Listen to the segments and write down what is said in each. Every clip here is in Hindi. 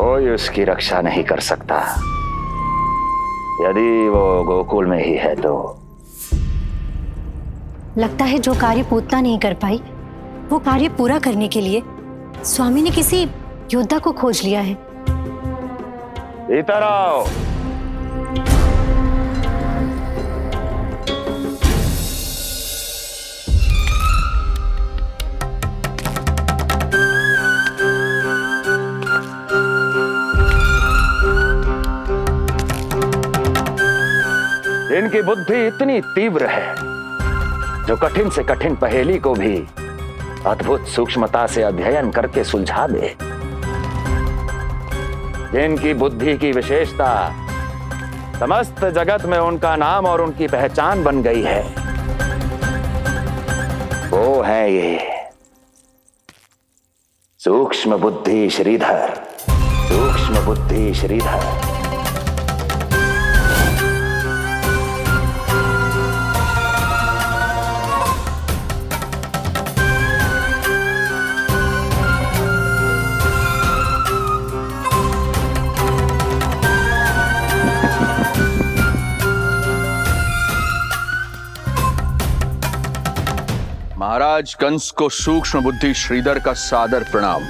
कोई उसकी रक्षा नहीं कर सकता। यदि वो गोकुल में ही है तो। लगता है जो कार्य पूतना नहीं कर पाई, वो कार्य पूरा करने के लिए स्वामी ने किसी योद्धा को खोज लिया है। इधर आओ। इनकी बुद्धि इतनी तीव्र है जो कठिन से कठिन पहेली को भी अद्भुत सूक्ष्मता से अध्ययन करके सुलझा दे। इनकी बुद्धि की विशेषता समस्त जगत में उनका नाम और उनकी पहचान बन गई है। वो है ये सूक्ष्म बुद्धि श्रीधर। सूक्ष्म बुद्धि श्रीधर। महाराज कंस को सूक्ष्म बुद्धि श्रीधर का सादर प्रणाम।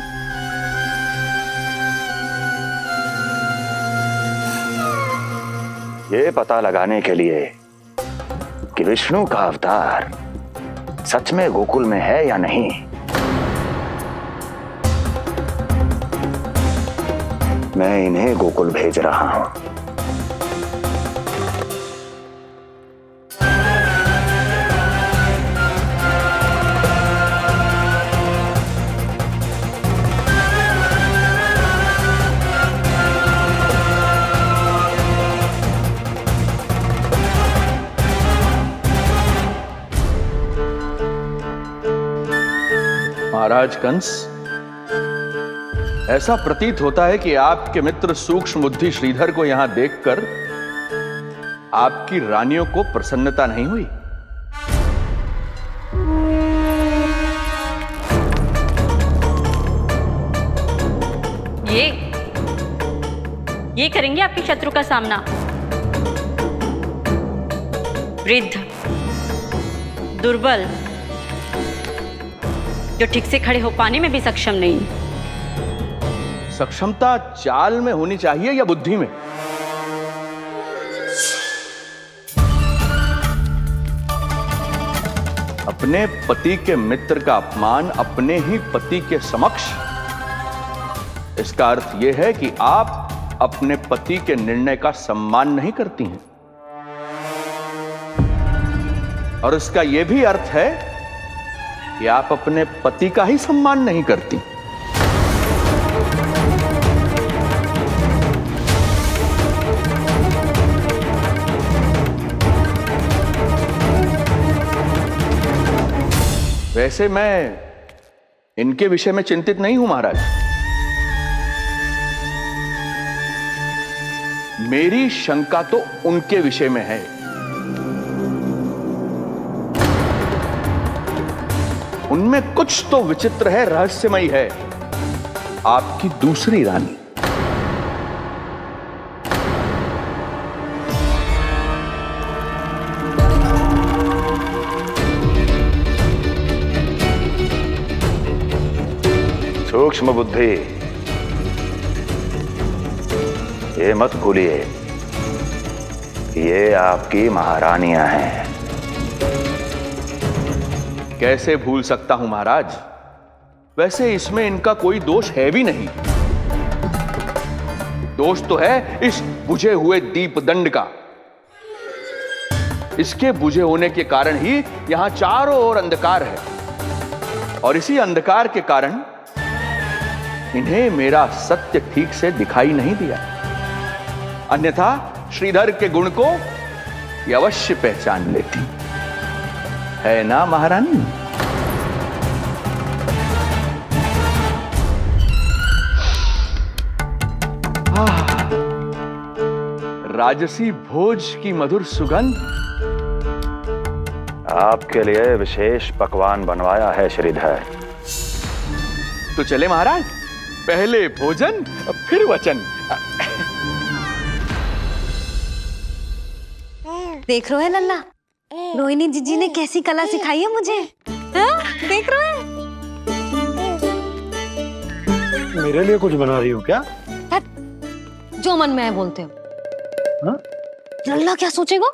ये पता लगाने के लिए कि विष्णु का अवतार सच में गोकुल में है या नहीं, मैं इन्हें गोकुल भेज रहा हूं। महाराज कंस, ऐसा प्रतीत होता है कि आपके मित्र सूक्ष्म बुद्धि श्रीधर को यहां देखकर आपकी रानियों को प्रसन्नता नहीं हुई। ये करेंगे आपके शत्रु का सामना। वृद्ध, दुर्बल, जो ठीक से खड़े हो पाने में भी सक्षम नहीं। सक्षमता चाल में होनी चाहिए या बुद्धि में? अपने पति के मित्र का अपमान अपने ही पति के समक्ष, इसका अर्थ यह है कि आप अपने पति के निर्णय का सम्मान नहीं करती हैं। और इसका यह भी अर्थ है कि आप अपने पति का ही सम्मान नहीं करती। वैसे मैं इनके विषय में चिंतित नहीं हूं महाराज। मेरी शंका तो उनके विषय में है। उनमें कुछ तो विचित्र है, रहस्यमयी है। आपकी दूसरी रानी। सूक्ष्म बुद्धि, ये मत भूलिए कि ये आपकी महारानियां हैं। कैसे भूल सकता हूं महाराज? वैसे इसमें इनका कोई दोष है भी नहीं। दोष तो है इस बुझे हुए दीपदंड का। इसके बुझे होने के कारण ही यहां चारों ओर अंधकार है, और इसी अंधकार के कारण इन्हें मेरा सत्य ठीक से दिखाई नहीं दिया। अन्यथा श्रीधर के गुण को ये अवश्य पहचान लेती, है ना महारानी? राजसी भोज की मधुर सुगंध। आपके लिए विशेष पकवान बनवाया है श्रीधर। तो चले महाराज, पहले भोजन फिर वचन। देख रहे हो लल्ला, रोहिणी जीजी ने कैसी कला सिखाई है मुझे। हाँ? देख रहे हो? मेरे लिए कुछ बना रही हो क्या? जो मन में है बोलते हो। हाँ? लल्ला क्या सोचेगा?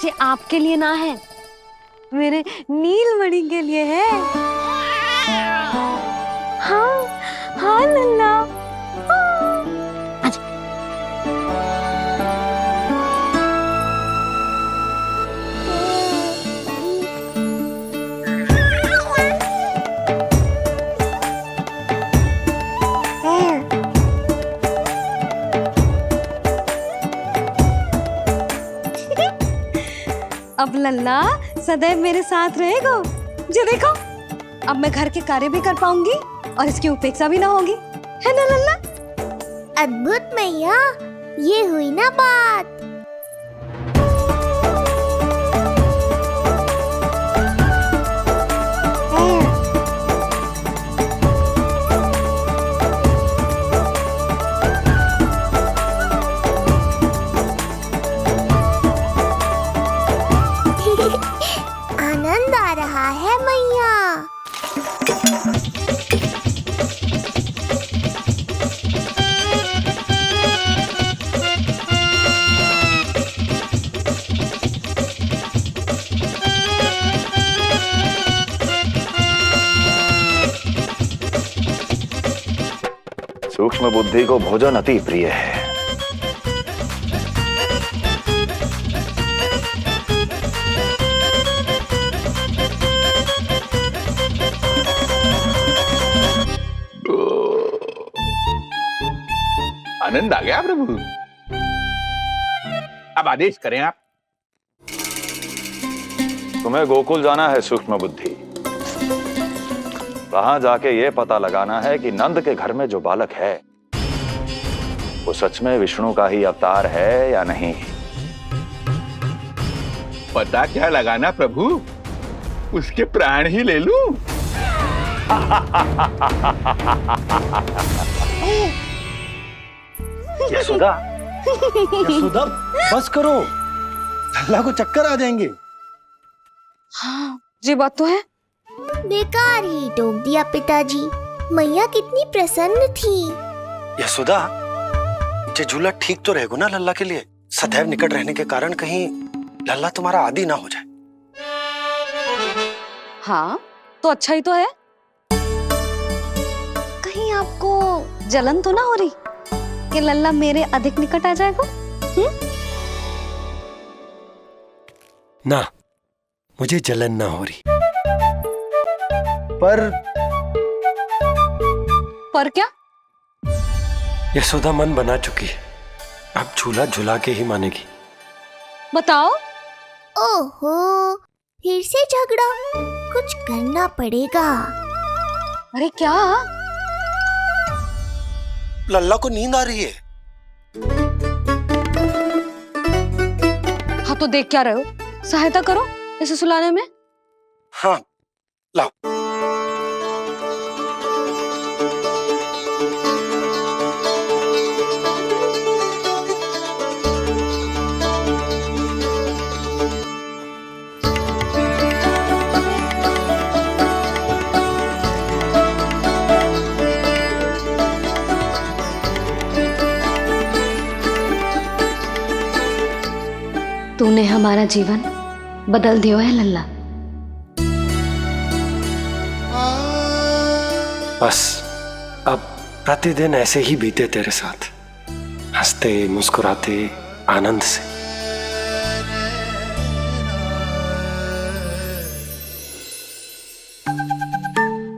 ये आपके लिए ना है, मेरे नीलमणि के लिए है। हाँ हाँ लल्ला। अब लल्ला सदैव मेरे साथ रहेगा। जो देखो, अब मैं घर के कार्य भी कर पाऊंगी और इसकी उपेक्षा भी ना होगी, है ना लल्ला? अद्भुत मैया, ये हुई ना बात। आनंद आ रहा है मैया। सूक्ष्म बुद्धि को भोजन अति प्रिय है। आनंद आ गया प्रभु। अब आदेश करें आप। तुम्हें गोकुल जाना है सूक्ष्म बुद्धि। वहां जाके ये पता लगाना है कि नंद के घर में जो बालक है वो सच में विष्णु का ही अवतार है या नहीं। पता क्या लगाना प्रभु, उसके प्राण ही ले लूं। यशोदा, यशोदा बस करो, लल्ला को चक्कर आ जाएंगे। हाँ, ये बात तो है। बेकार ही टोक दिया पिताजी। मैया कितनी प्रसन्न थी। यशोदा, ये झूला ठीक तो रहेगा ना लल्ला के लिए? सदैव निकट रहने के कारण कहीं लल्ला तुम्हारा आदी ना हो जाए। हाँ, तो अच्छा ही तो है। कहीं आपको जलन तो ना हो रही कि लल्ला मेरे अधिक निकट आ जाएगा? ना, मुझे जलन ना हो रही। पर क्या? यशोदा मन बना चुकी है, अब झूला झूला के ही मानेगी। बताओ। ओहो, फिर से झगड़ा। कुछ करना पड़ेगा। अरे क्या? लल्ला को नींद आ रही है। हाँ तो देख क्या रहे हो? सहायता करो इसे सुलाने में। हाँ, लाओ। तूने हमारा जीवन बदल दिया है लल्ला। बस अब प्रतिदिन ऐसे ही बीते तेरे साथ, हंसते मुस्कुराते आनंद से।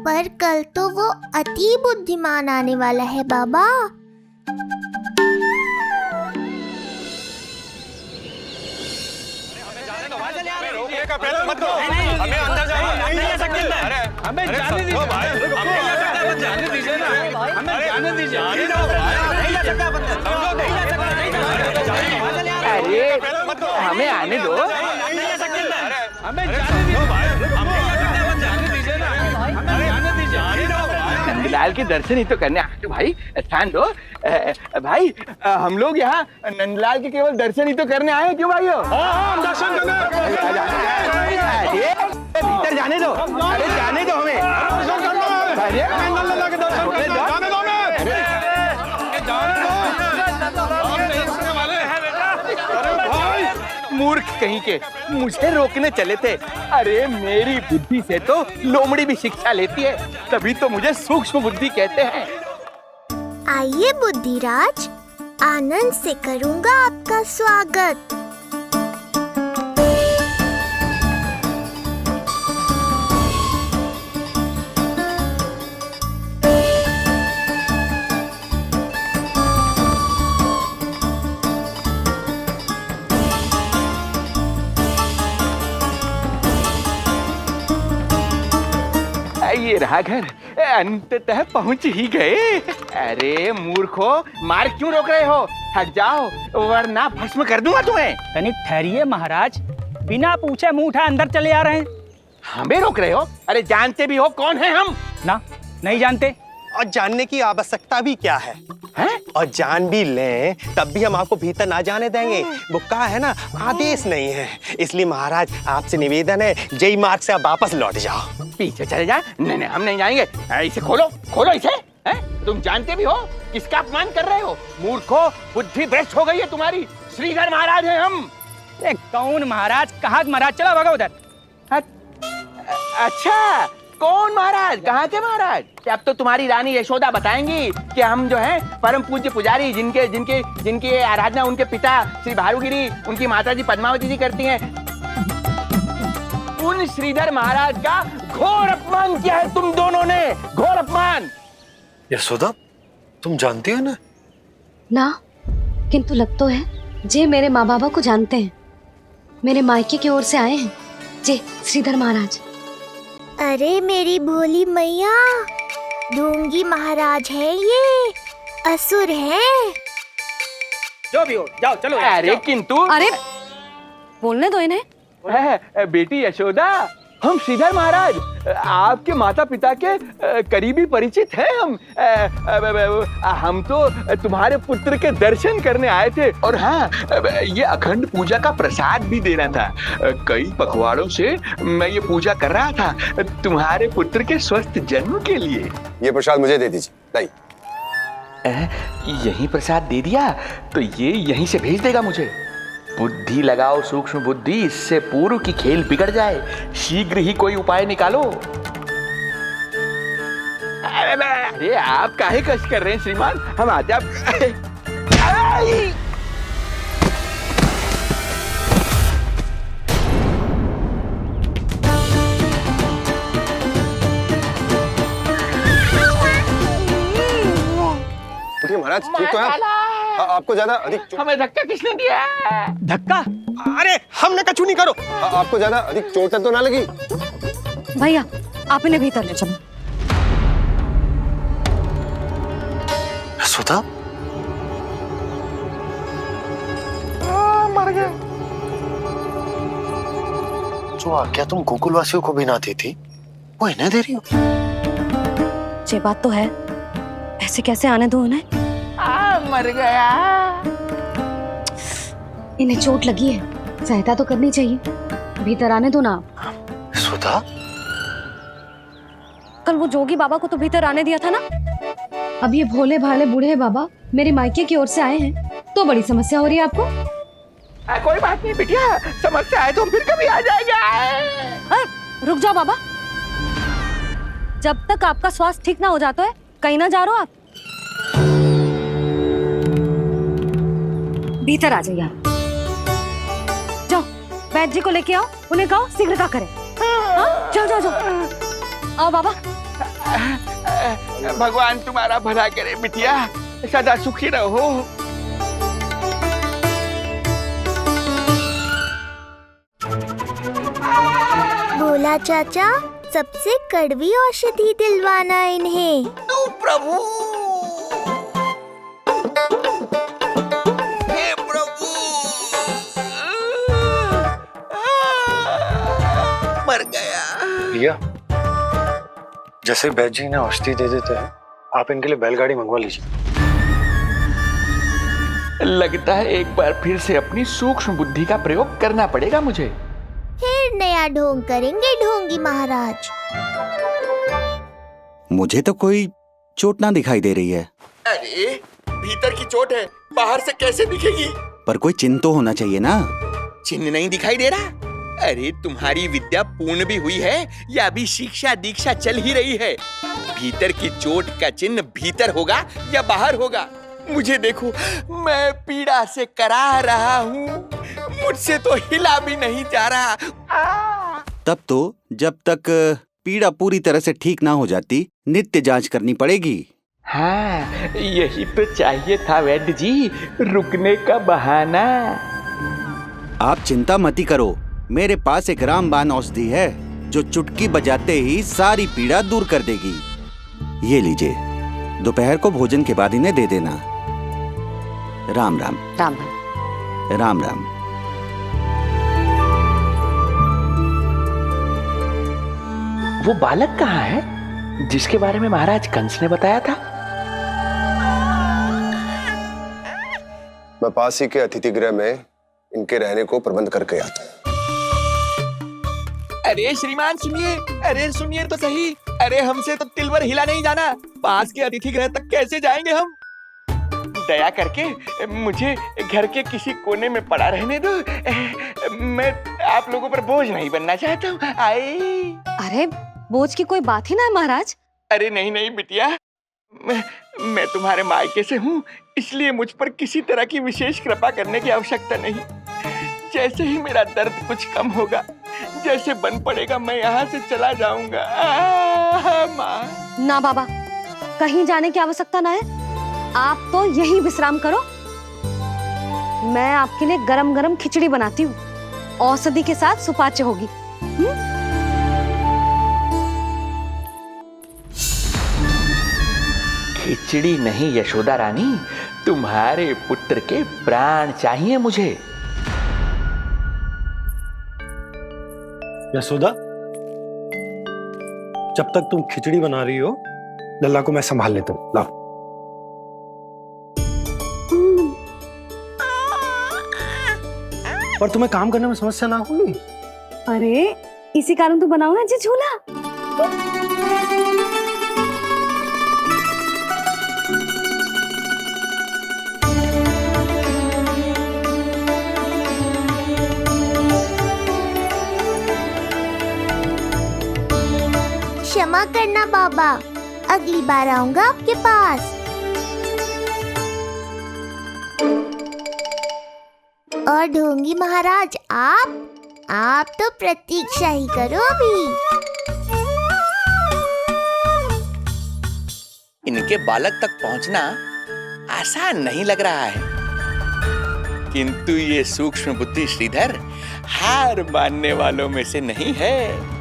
पर कल तो वो अति बुद्धिमान आने वाला है बाबा। हमें अंदर जाना नहीं जा सकते। अरे हमें जाने दीजिए भाई, हमें जाने दीजिए ना, हमें जाने दीजिए। नहीं जा सकता बंदा, नहीं जा सकता, नहीं जा सकता। अरे हमें आने दो, नहीं जा सकते। हमें जाने दीजिए भाई, हमें जाने दीजिए ना, हमें जाने दीजिए। नंदलाल के दर्शन ही तो करने आए थे भाई, स्थान दो। भाई हम लोग यहाँ नंदलाल के केवल दर्शन ही तो करने आए हैं, क्यों भाई? हम दर्शन करने भीतर जाने दो, अरे जाने दो हमें। दर्शन करना है, नंदलाल के दर्शन करना है, जाने दो हमें। अरे भाई मूर्ख कहीं के, मुझे रोकने चले थे। अरे मेरी बुद्धि से तो लोमड़ी भी शिक्षा लेती है, तभी तो मुझे सूक्ष्म बुद्धि कहते हैं। आइए बुद्धिराज, आनंद से करूंगा आपका स्वागत। ये रहा घर, अंततः पहुंच ही गए। अरे मूर्खो, मार्ग क्यों रोक रहे हो? हट जाओ वरना भस्म कर दूंगा तुम्हें। तनिक ठहरिए महाराज, बिना पूछे मुंह उठाए अंदर चले आ रहे हैं। हमें रोक रहे हो? अरे जानते भी हो कौन है हम? ना, नहीं जानते। और जानने की आवश्यकता भी क्या है? हैं? और जान भी लें तब भी हम आपको भीतर ना जाने देंगे। वो कहा है ना, आदेश नहीं है। इसलिए महाराज आपसे निवेदन है, जय मार्ग से आप वापस लौट जाओ। पीछे चले जा। नहीं नहीं, हम नहीं जाएंगे। इसे खोलो, खोलो इसे। हैं? तुम जानते भी हो किसका अपमान कर रहे हो? मूर्खो, बुद्धि भ्रष्ट हो गई है तुम्हारी। श्रीधर महाराज हैं हम। कौन महाराज? कहाँ महाराज? चला भागा उधर। अच्छा, कौन महाराज? कहाँ के महाराज? अब तो तुम्हारी रानी यशोदा बताएंगी कि हम जो हैं परम पूज्य पुजारी, जिनके आराधना उनके पिता श्री भारुगिरी, उनकी माताजी पद्मावती जी करती हैं। उन श्रीधर महाराज का घोर अपमान किया है तुम दोनों ने, घोर अपमान। यशोदा, तुम जानती हो ना? ना, किंतु लग तो है जे मेरे माँ बाबा को जानते हैं। मेरे मायके की ओर से आए हैं जे श्रीधर महाराज। अरे मेरी भोली मैया, ढोंगी महाराज है ये, असुर है। जो भी हो, जाओ चलो। अरे किंतु अरे बोलने दो इन्हें। बेटी यशोदा, हम श्रीधर महाराज आपके माता पिता के करीबी परिचित हैं। हम तो तुम्हारे पुत्र के दर्शन करने आए थे। और हाँ, ये अखंड पूजा का प्रसाद भी देना था। कई पखवाड़ों से मैं ये पूजा कर रहा था तुम्हारे पुत्र के स्वस्थ जन्म के लिए। ये प्रसाद मुझे दे दीजिए। यही प्रसाद दे दिया तो ये यहीं से भेज देगा मुझे। बुद्धि लगाओ सूक्ष्म बुद्धि, इससे पूर्व की खेल बिगड़ जाए। शीघ्र ही कोई उपाय निकालो। अरे आप काहे कष्ट कर रहे हैं श्रीमान? हम आते आप। महाराज ठीक तो है? आपको ज्यादा अधिक हमें धक्का किसने दिया? धक्का? अरे हमने कछु नहीं करो। आपको ज्यादा अधिक चोट तो ना लगी? भैया, आप इन्हें भीतर ले चलो। यशोदा, मर गया। जो आज्ञा तुम गोकुलवासियों को भी ना दी थी, वो इन्हें दे रही हो? ये बात तो है, ऐसे कैसे आने दो उन्हें? मर गया। इन्हें चोट लगी है, सहायता तो करनी चाहिए। भीतर आने दो ना। यशोदा, कल वो जोगी बाबा को तो भीतर आने दिया था ना। अब ये भोले भाले बूढ़े बाबा मेरे मायके की ओर से आए हैं, तो बड़ी समस्या हो रही है आपको। कोई बात नहीं बिटिया, समस्या है तो फिर कभी आ जाएगा। रुक जाओ बाबा, जब तक आपका स्वास्थ्य ठीक ना हो जाता है कहीं ना जा रहे हो आप। भीतर आ जाइए आप। जाओ वैद्य जी को लेके आओ, उन्हें कहो शीघ्रता करें। हाँ, जाओ जाओ जाओ। आओ बाबा। भगवान तुम्हारा भला करे बिटिया, सदा सुखी रहो। बोला चाचा, सबसे कड़वी औषधि दिलवाना इन्हें। प्रभु, हे प्रभु, मर गया। भैया, जैसे बैद जी ने औषधि दे देते हैं, आप इनके लिए बैलगाड़ी मंगवा लीजिए। लगता है एक बार फिर से अपनी सूक्ष्म बुद्धि का प्रयोग करना पड़ेगा मुझे। फिर नया ढोंग करेंगे ढोंगी महाराज। मुझे तो कोई चोट ना दिखाई दे रही है। अरे भीतर की चोट है, बाहर से कैसे दिखेगी? पर कोई चिन्ह तो होना चाहिए ना। चिन्ह नहीं दिखाई दे रहा? अरे तुम्हारी विद्या पूर्ण भी हुई है या अभी शिक्षा दीक्षा चल ही रही है? भीतर की चोट का चिन्ह भीतर होगा या बाहर होगा? मुझे देखो, मैं पीड़ा से करा रहा हूँ, मुझसे तो हिला भी नहीं जा रहा। तब तो जब तक पीड़ा पूरी तरह से ठीक ना हो जाती, नित्य जांच करनी पड़ेगी। हाँ, यही तो चाहिए था वैद्य जी, रुकने का बहाना। आप चिंता मती करो, मेरे पास एक रामबाण औषधि है जो चुटकी बजाते ही सारी पीड़ा दूर कर देगी। ये लीजिए, दोपहर को भोजन के बाद इन्हें दे देना। राम राम। राम राम राम। वो बालक कहाँ है जिसके बारे में महाराज कंस ने बताया था? मैं पास ही के अतिथि गृह में इनके रहने को प्रबंध करके आता हूँ। अरे श्रीमान सुनिए, अरे सुनिए तो सही। अरे हमसे तो तिलवर हिला नहीं जाना, पास के अतिथि गृह तक कैसे जाएंगे हम? दया करके मुझे घर के किसी कोने में पड़ा रहने दो। मैं आप लोगों पर बोझ नहीं बनना चाहता हूँ। आई। अरे बोझ की कोई बात ही ना है महाराज। अरे नहीं नहीं बिटिया, मैं तुम्हारे मायके से हूँ, इसलिए मुझ पर किसी तरह की विशेष कृपा करने की आवश्यकता नहीं। जैसे ही मेरा दर्द कुछ कम होगा, जैसे बन पड़ेगा, मैं यहाँ से चला जाऊंगा। माँ। ना बाबा, कहीं जाने की आवश्यकता ना है, आप तो यही विश्राम करो। मैं आपके लिए गरम गरम खिचड़ी बनाती हूँ, औषधि के साथ सुपाच्य होगी। खिचड़ी नहीं यशोदा रानी, तुम्हारे पुत्र के प्राण चाहिए मुझे। यशोदा, जब तक तुम खिचड़ी बना रही हो, लल्ला को मैं संभाल लेता हूँ। लाओ। पर तुम्हें काम करने में समस्या ना होगी? अरे इसी कारण तो बनाओ ना जी झूला। क्षमा करना बाबा, अगली बार आऊंगा आपके पास। और ढोंगी महाराज, आप तो प्रतीक्षा ही करो अभी। इनके बालक तक पहुंचना आसान नहीं लग रहा है, किंतु ये सूक्ष्म बुद्धि श्रीधर हार मानने वालों में से नहीं है।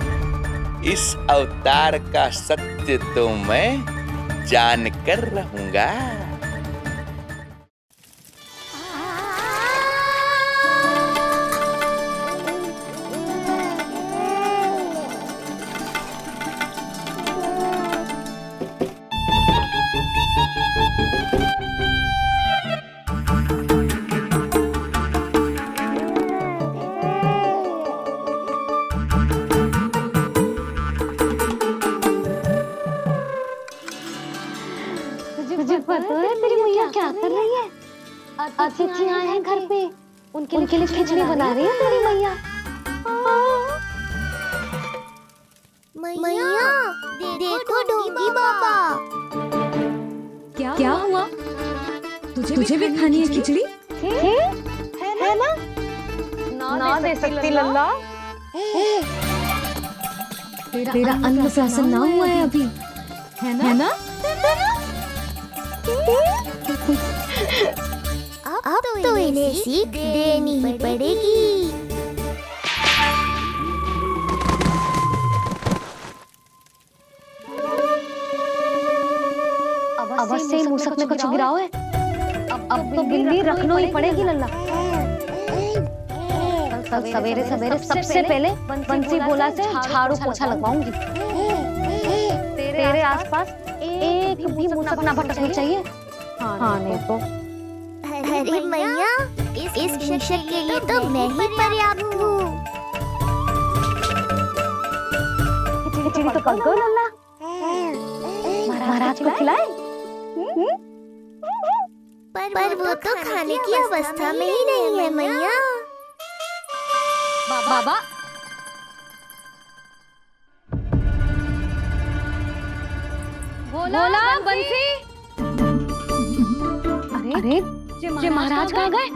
इस अवतार का सत्य तो मैं जान कर रहूंगा। तुझे पता है तेरी मैया क्या कर रही है? अतिथि आए हैं घर पे, उनके लिए खिचड़ी बना रही है तेरी मैया। मैया देखो ढोंगी बाबा। क्या हुआ? तुझे भी खानी है खिचड़ी? है ना? ना दे सकती लल्ला। तेरा अन्नप्राशन ना हुआ है अभी, है ना? अब तो इन्हें सीख देनी ही पड़ेगी। अवश्य मूसक में कुछ गिराओ है। अब तो बिल्ली रखना ही पड़ेगी लल्ला। कल सवेरे सवेरे सबसे पहले बंसी बोला से झाड़ू पोछा लगवाऊंगी। मेरे आसपास एक भी मूसक ना भटकना चाहिए। हाँ नहीं तो अरे मैया, इस मिशन के लिए तो मैं ही पर्याप्त हूँ। खिचड़ी तो पक गई लल्ला। महाराज को खिलाए? पर वो तो खाने की अवस्था में ही नहीं है मैया। बाबा बोला बंसी। अरे जी महाराज कहाँ गए?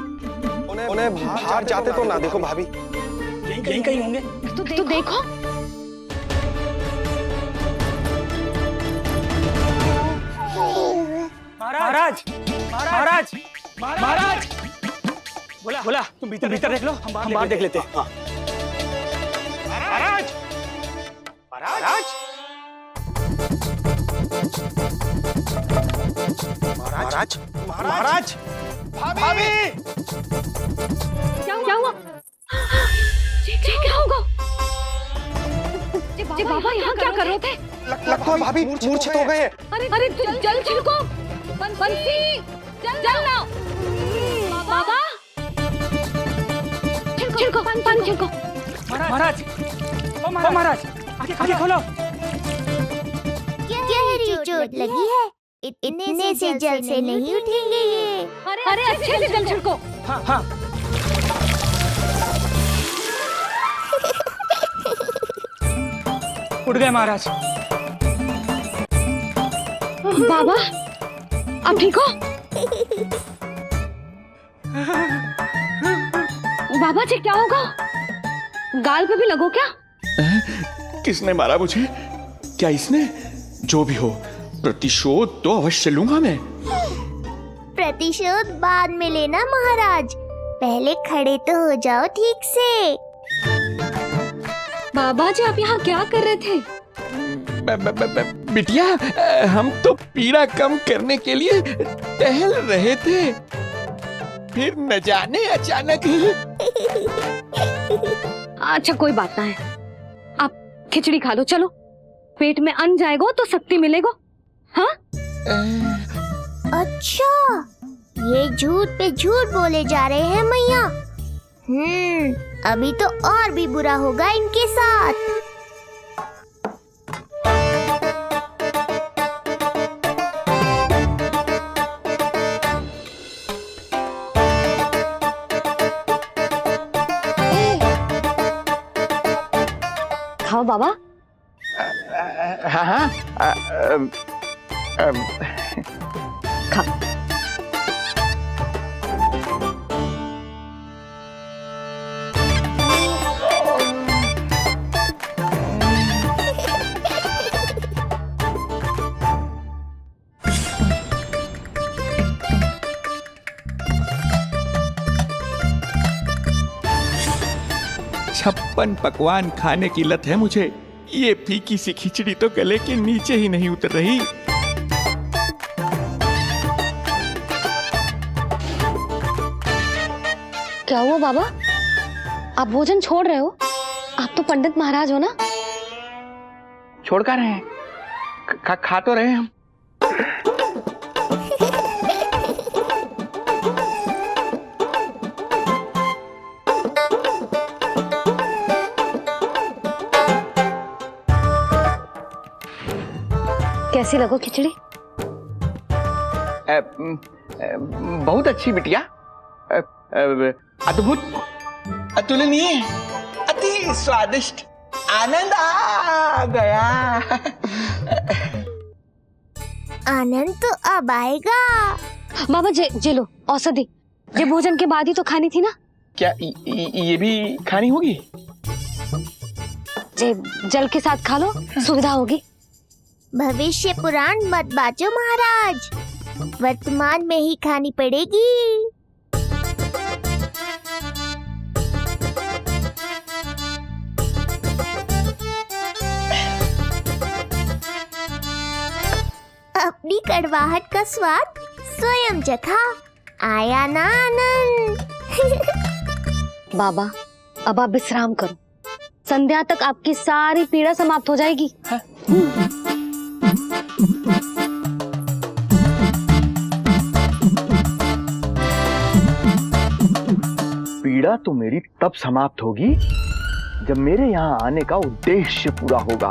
उन्हें बाहर जाते तो ना देखो भाभी। यहीं कहीं होंगे। तो देखो। महाराज महाराज महाराज बोला तुम भीतर देख लो, हम बाहर देख लेते हैं। महाराज महाराज महाराज महाराज भाभी क्या हुआ? क्या होगा? जी बाबा यहाँ क्या कर रहे थे? लगता है भाभी मूर्छित हो गए हैं। अरे जल छिड़को। बंसी जल लाओ। बाबा छिड़को पानी छिड़को। महाराज ओ महाराज आगे खोलो। गहरी चोट लगी है, इतने से जल से नहीं उठेंगे ये। अरे अच्छे से जल छिड़को। हाँ उठ गए महाराज। बाबा अब ठीक हो? बाबा जी क्या होगा? गाल पे भी लगो क्या? किसने मारा मुझे? क्या इसने? जो भी हो, प्रतिशोध तो अवश्य लूंगा मैं। प्रतिशोध बाद में लेना महाराज, पहले खड़े तो हो जाओ ठीक से। बाबा जी आप यहाँ क्या कर रहे थे? बिटिया, हम तो पीड़ा कम करने के लिए टहल रहे थे, फिर न जाने अचानक। अच्छा कोई बात ना है, आप खिचड़ी खा लो। चलो, पेट में अन्न जाएगा तो शक्ति मिलेगा। हाँ? अच्छा, ये झूठ पे झूठ बोले जा रहे हैं मैया। अभी तो और भी बुरा होगा इनके साथ। खाओ बाबा। हाँ खा। छप्पन पकवान खाने की लत है मुझे। ये फीकी सी खिचड़ी तो गले के नीचे ही नहीं उतर रही। क्या हुआ बाबा? आप भोजन छोड़ रहे हो? आप तो पंडित महाराज हो ना? छोड़ कर रहे हैं, खा तो रहे हैं हम। कैसी लगो खिचड़ी? बहुत अच्छी बिटिया, अद्भुत, अतुलनीय, अति स्वादिष्ट, आनंद आ गया। आनंद तो अब आएगा। बाबा जे लो औषधि, ये भोजन के बाद ही तो खानी थी ना? क्या ये भी खानी होगी? जे जल के साथ खा लो, सुविधा होगी। भविष्य पुराण मत बाजो महाराज, वर्तमान में ही खानी पड़ेगी। अपनी कड़वाहट का स्वाद स्वयं चखा, आया ना आनंद। बाबा अब आप विश्राम करो, संध्या तक आपकी सारी पीड़ा समाप्त हो जाएगी। मैया तो मेरी तब समाप्त होगी जब मेरे यहाँ आने का उद्देश्य पूरा होगा।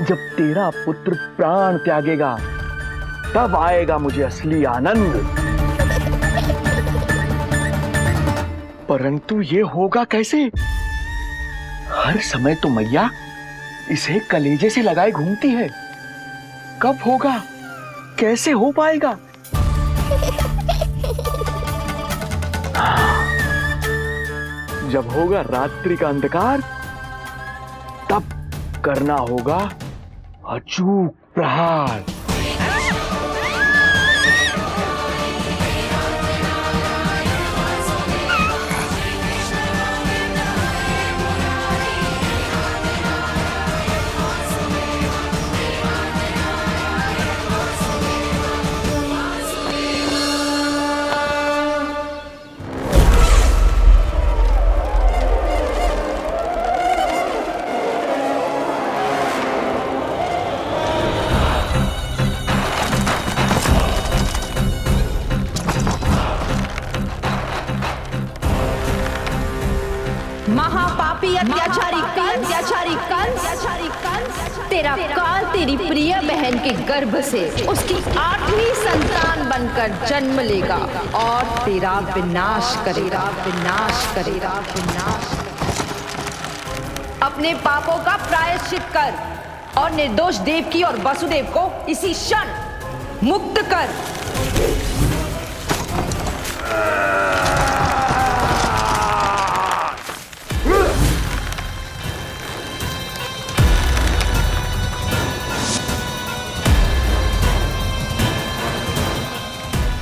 जब तेरा पुत्र प्राण त्यागेगा तब आएगा मुझे असली आनंद। परंतु ये होगा कैसे? हर समय तो मैया इसे कलेजे से लगाए घूमती है। कब होगा? कैसे हो पाएगा? जब होगा रात्रि का अंधकार तब करना होगा अचूक प्रहार। महापापी अत्याचारी कंस, तेरा काल तेरी प्रिय बहन के गर्भ से उसकी 8वीं संतान बनकर जन्म लेगा और तेरा विनाश करेगा। अपने पापों का प्रायश्चित कर और निर्दोष देवकी और वसुदेव को इसी क्षण मुक्त कर।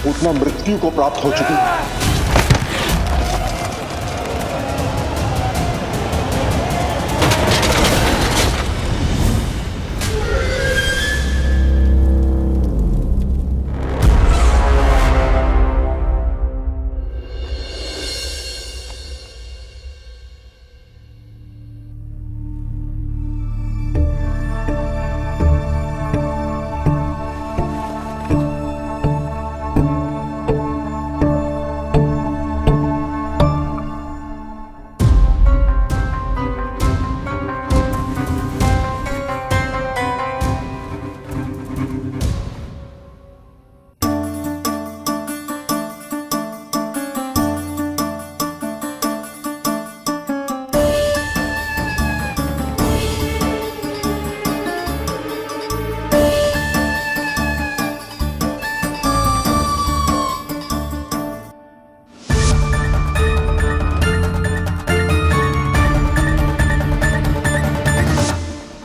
उतना मृत्यु को प्राप्त हो चुकी है।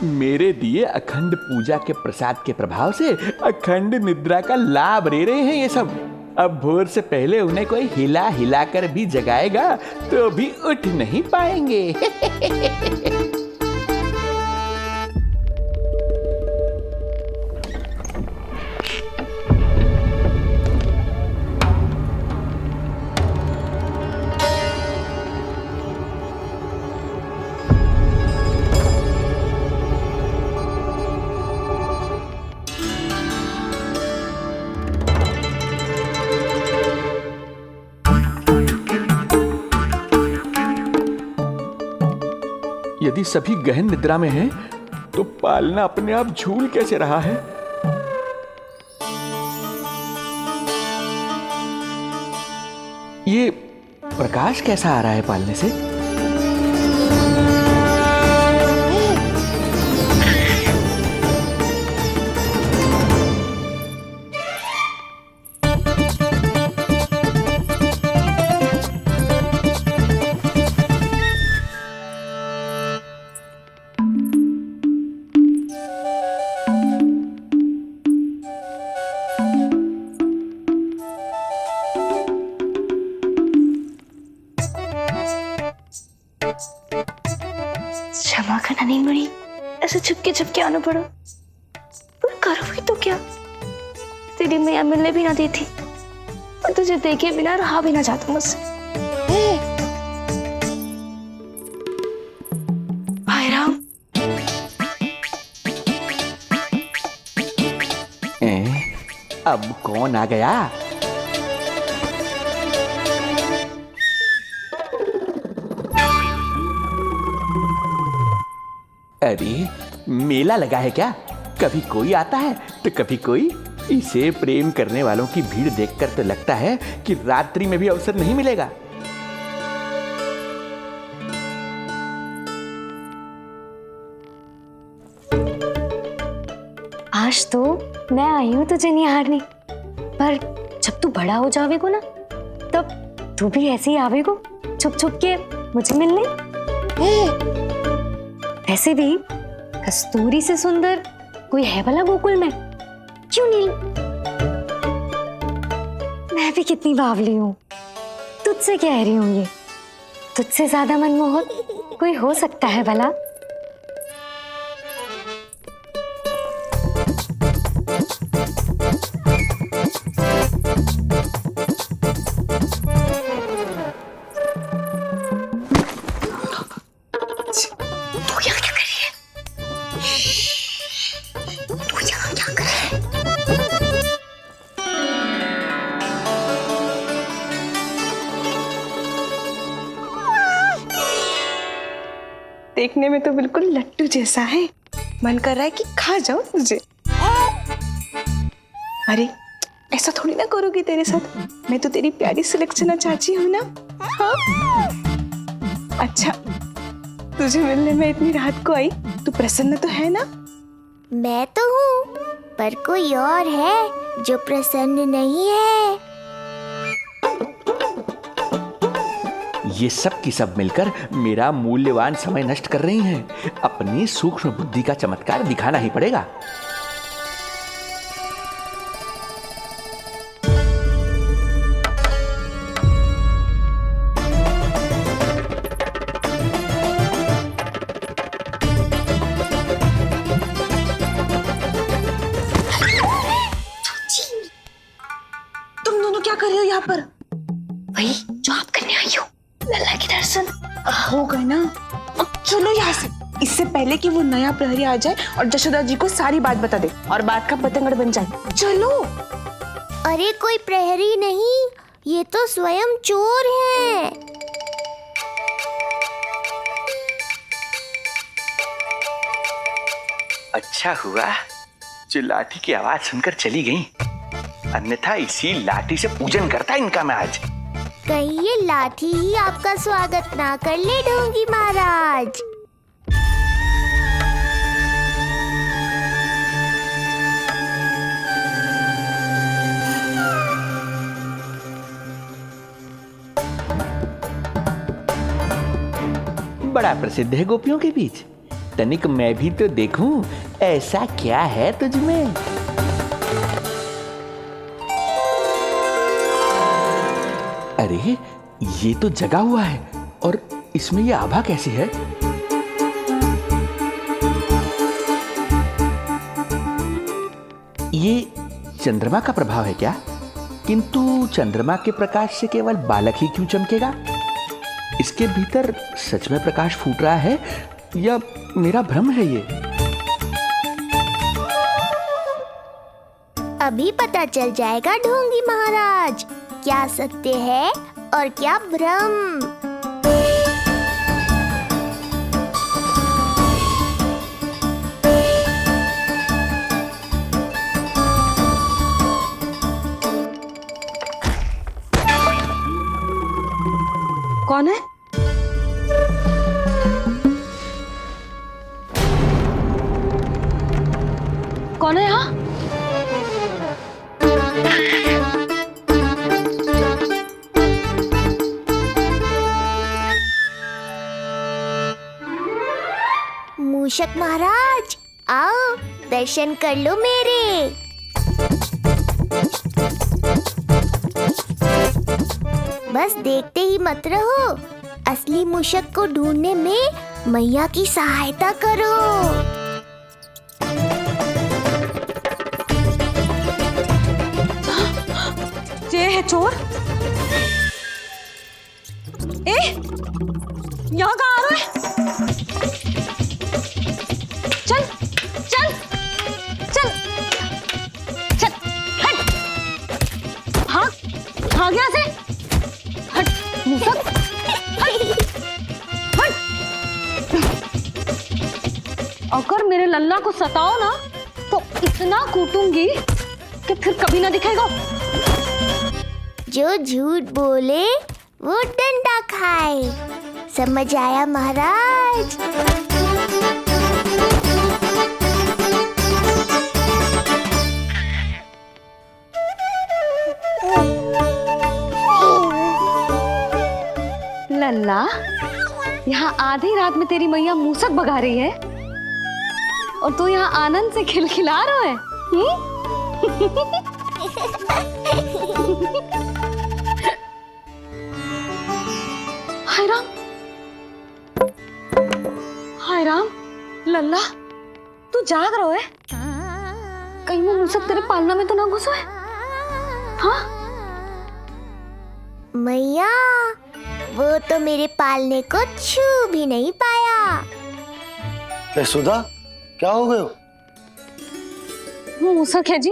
मेरे दिए अखंड पूजा के प्रसाद के प्रभाव से अखंड निद्रा का लाभ ले रहे हैं ये सब। अब भोर से पहले उन्हें कोई हिला हिलाकर भी जगाएगा तो भी उठ नहीं पाएंगे। यदि सभी गहन निद्रा में हैं, तो पालना अपने आप झूल कैसे रहा है? ये प्रकाश कैसा आ रहा है पालने से? क्षमा करना नहीं मरी, ऐसे छुपके छुपके आना पड़ा। पर करो भी तो क्या? तेरी मैया मिलने भी ना दी थी और तुझे देखे बिना रहा भी ना जाता मुझसे। भाई राम, अब कौन आ गया? अरे मेला लगा है क्या? कभी कोई आता है तो कभी कोई। इसे प्रेम करने वालों की भीड़ देखकर तो लगता है कि रात्रि में भी अवसर नहीं मिलेगा। आज तो मैं आई हूँ तुझे निहारने, पर जब तू बड़ा हो जावेगो ना, तब तू भी ऐसे ही आवेगो छुप छुप के मुझे मिलने। वैसे भी कस्तूरी से सुंदर कोई है भला गोकुल में? क्यों नहीं? मैं भी कितनी बावली हूँ, तुझसे कह रही हूँ ये। तुझसे ज्यादा मनमोहक कोई हो सकता है भला? देखने में तो बिल्कुल लट्टू जैसा है, मन कर रहा है कि खा जाओ तुझे। अरे ऐसा थोड़ी ना करोगी तेरे साथ, मैं तो तेरी प्यारी सुलक्षणा चाची हूँ ना। हाँ? अच्छा, तुझे मिलने में इतनी रात को आई, तू प्रसन्न तो है ना? मैं तो हूँ, पर कोई और है जो प्रसन्न नहीं है। ये सब की सब मिलकर मेरा मूल्यवान समय नष्ट कर रही हैं। अपनी सूक्ष्म बुद्धि का चमत्कार दिखाना ही पड़ेगा। तुम दोनों क्या कर रहे हो यहाँ पर? वही जो आप करने आई हो, लल्ला के दर्शन। हो गए ना, अब चलो यहाँ से, इससे पहले कि वो नया प्रहरी आ जाए और जशोदा जी को सारी बात बता दे और बात का पतंगड़ बन जाए। चलो। अरे कोई प्रहरी नहीं, ये तो स्वयं चोर है। अच्छा हुआ जो लाठी की आवाज सुनकर चली गई, अन्यथा इसी लाठी से पूजन करता इनका मैं आज। कहीं ये लाठी ही आपका स्वागत ना कर ले ढोंगी महाराज। बड़ा प्रसिद्ध है गोपियों के बीच, तनिक मैं भी तो देखूं ऐसा क्या है तुझमें। अरे ये तो जगा हुआ है, और इसमें ये आभा कैसे है? ये चंद्रमा का प्रभाव है क्या? किंतु चंद्रमा के प्रकाश से केवल बालक ही क्यों चमकेगा? इसके भीतर सच में प्रकाश फूट रहा है या मेरा भ्रम है ये? अभी पता चल जाएगा ढोंगी महाराज, क्या सत्य है और क्या भ्रम। कौन है? कौन है यहाँ? मूषक महाराज आओ, दर्शन कर लो मेरे। बस देखते ही मत रहो, असली मूषक को ढूंढने में मैया की सहायता करो। ये है चोर। ए, यहाँ कहाँ आ रहा है? चल चल चल चल, हट। हाँ भाग यहाँ से, हट मूसक, हट हट। अगर मेरे लल्ला को सताओ ना तो इतना कूटूंगी कि फिर कभी ना दिखेगा। जो झूठ बोले वो डंडा खाए, समझ आया महाराज? लल्ला, यहाँ आधी रात में तेरी मैया मूसक भगा रही है और तू यहाँ आनंद से खिलखिला रहा है। हाय राम, हाय राम, लल्ला तू जाग रहा है? कहीं वो मूसक तेरे पालना में तो ना घुसा है? हाँ मैया, वो तो मेरे पालने को छू भी नहीं पाया। सुधा, क्या हो गए? वो मूसक है जी।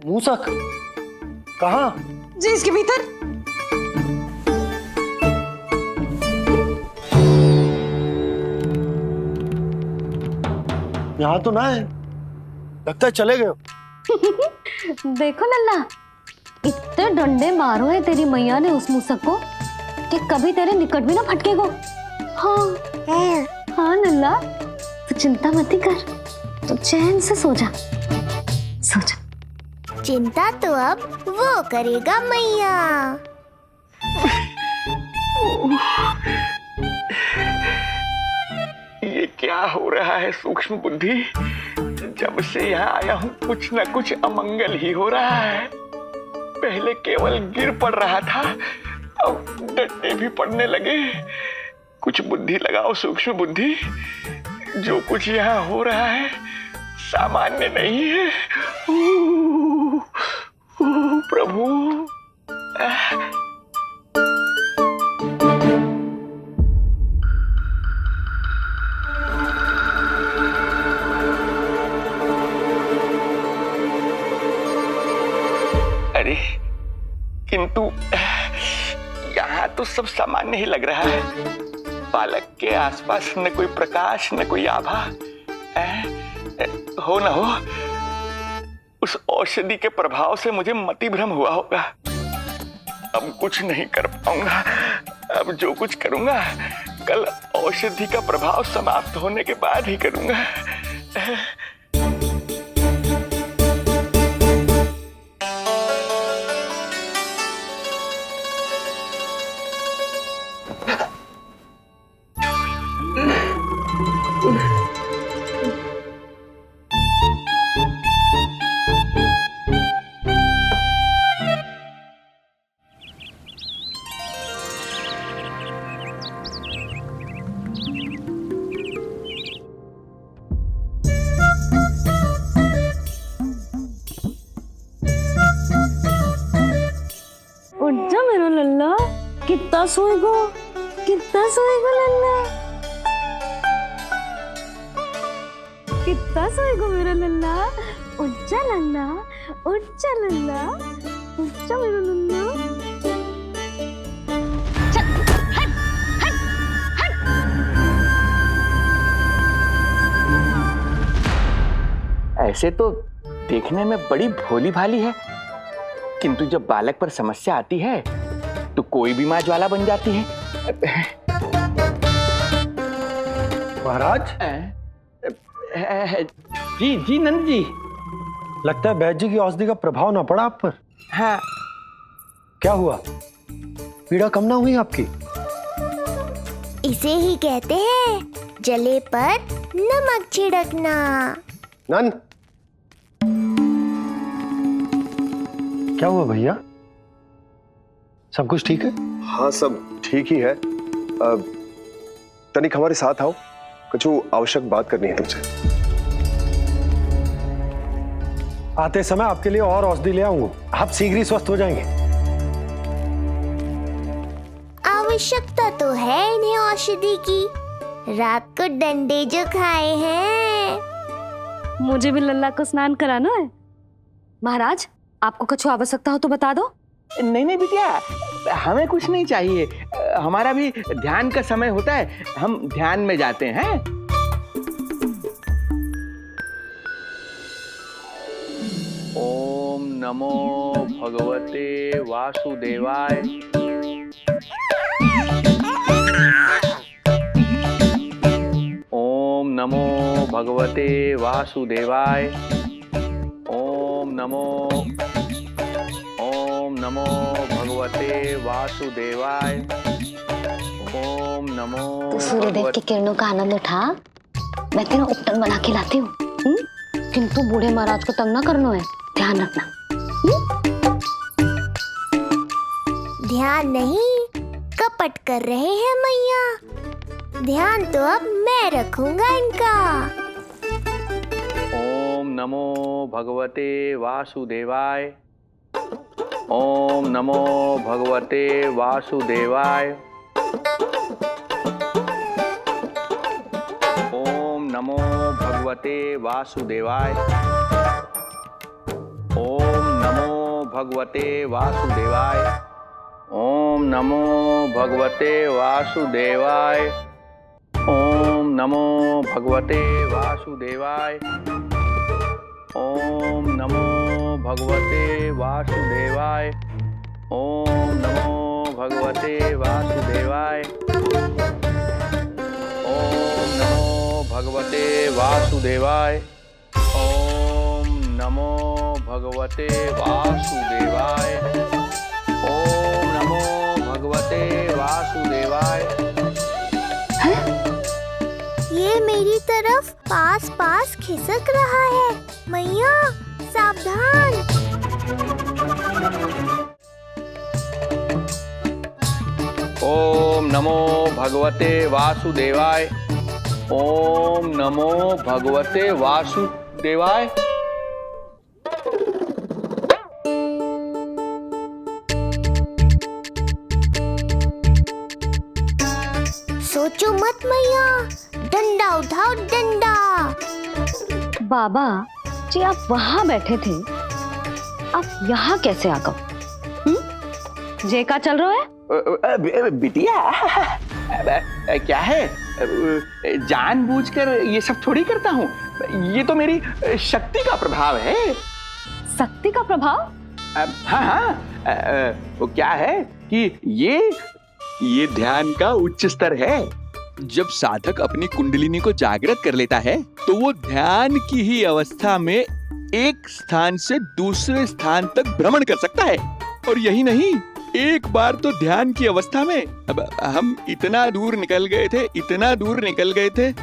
मूसक? कहाँ? जी इसके भीतर। यहाँ तो ना है, लगता है चले गए। देखो लल्ला, इतने डंडे मारो है तेरी मैया ने उस मूसक को कि कभी तेरे निकट भी ना फटकेगो। हाँ हाँ लल्ला, तू चिंता मत कर, तू चैन से सो जा, सो जा। चिंता तो अब वो करेगा मैया। ये क्या हो रहा है सूक्ष्म बुद्धि? जब से यहाँ आया हूँ कुछ न कुछ अमंगल ही हो रहा है। पहले केवल गिर पड़ रहा था, अब डंडे भी पड़ने लगे। कुछ बुद्धि लगाओ सूक्ष्म बुद्धि, जो कुछ यहाँ हो रहा है सामान्य नहीं है। प्रभु, अरे किंतु यहाँ तो सब सामान्य ही लग रहा है। बालक के आसपास न कोई प्रकाश न कोई आभा। हो न हो उस औषधि के प्रभाव से मुझे मति भ्रम हुआ होगा। अब कुछ नहीं कर पाऊंगा। अब जो कुछ करूंगा कल औषधि का प्रभाव समाप्त होने के बाद ही करूंगा। कितना सोएगो, कितना सोएगो लल्ला, कितना सोएगो मेरा लल्ला। उच्चा लल्ला, उच्चा लल्ला, उच्चा मेरा लल्ला। चल, हट, हट, हट। ऐसे तो देखने में बड़ी भोली भाली है, किंतु जब बालक पर समस्या आती है तो कोई भी माँ ज्वाला बन जाती है। महाराज? जी जी नंद जी। लगता है बैद जी की औषधि का प्रभाव ना पड़ा आप पर। हाँ। क्या हुआ? पीड़ा कम ना हुई आपकी? इसे ही कहते हैं जले पर नमक छिड़कना। नंद, क्या हुआ भैया? सब कुछ ठीक है? हाँ सब ठीक ही है। तनिक हमारे साथ आओ, कुछ आवश्यक बात करनी है तुमसे। आते समय आपके लिए और औषधि ले आऊंगा, आप शीघ्र ही स्वस्थ हो जाएंगे। आवश्यकता तो है इन्हें औषधि की, रात को डंडे जो खाए हैं। मुझे भी लल्ला को स्नान कराना है। महाराज, आपको कुछ आवश्यकता हो तो बता दो। नहीं नहीं बिटिया, हमें कुछ नहीं चाहिए। हमारा भी ध्यान का समय होता है, हम ध्यान में जाते हैं। नमो भगवते वासुदेवाय। ओम नमो भगवते वासुदेवाय। ओम नमो भगवते वासुदेवाय। ओम नमो। तो सूर्यदेव की किरणों का आनंद उठा, मैं तेरा उपटन बना के लाती हूँ। किंतु बूढ़े महाराज को तंग ना करना है, ध्यान रखना। ध्यान नहीं, कपट कर रहे हैं मैया। ध्यान तो अब मैं रखूंगा इनका। ओम नमो भगवते वासुदेवाय। ओम नमो भगवते वासुदेवाय। ओम नमो भगवते वासुदेवाय। ओम नमो भगवते वासुदेवाय। ओम नमो भगवते वासुदेवाय। ओम नमो भगवते वासुदेवाय। ओम नमो भगवते वासुदेवाय। ओम नमो भगवते वासुदेवाय। ओम नमो भगवते वासुदेवाय। ओम नमो भगवते वासुदेवाय। ओम नमो भगवते वासुदेवाय। ये मेरी तरफ पास पास खिसक रहा है। मैया सावधान। ओम नमो भगवते वासुदेवाय। ओम नमो भगवते वासुदेवाय। सोचो मत मैया, डंडा उठाओ डंडा। बाबा जी आप वहां बैठे थे, आप यहाँ कैसे आ गए? जे का चल रहा है? बिटिया क्या है, जानबूझकर ये सब थोड़ी करता हूँ। ये तो मेरी शक्ति का प्रभाव है। शक्ति का प्रभाव? हाँ, वो क्या है कि ये ध्यान का उच्च स्तर है। जब साधक अपनी कुंडलिनी को जागृत कर लेता है तो वो ध्यान की ही अवस्था में एक स्थान से दूसरे स्थान तक भ्रमण कर सकता है। और यही नहीं, एक बार तो ध्यान की अवस्था में अब हम इतना दूर निकल गए थे,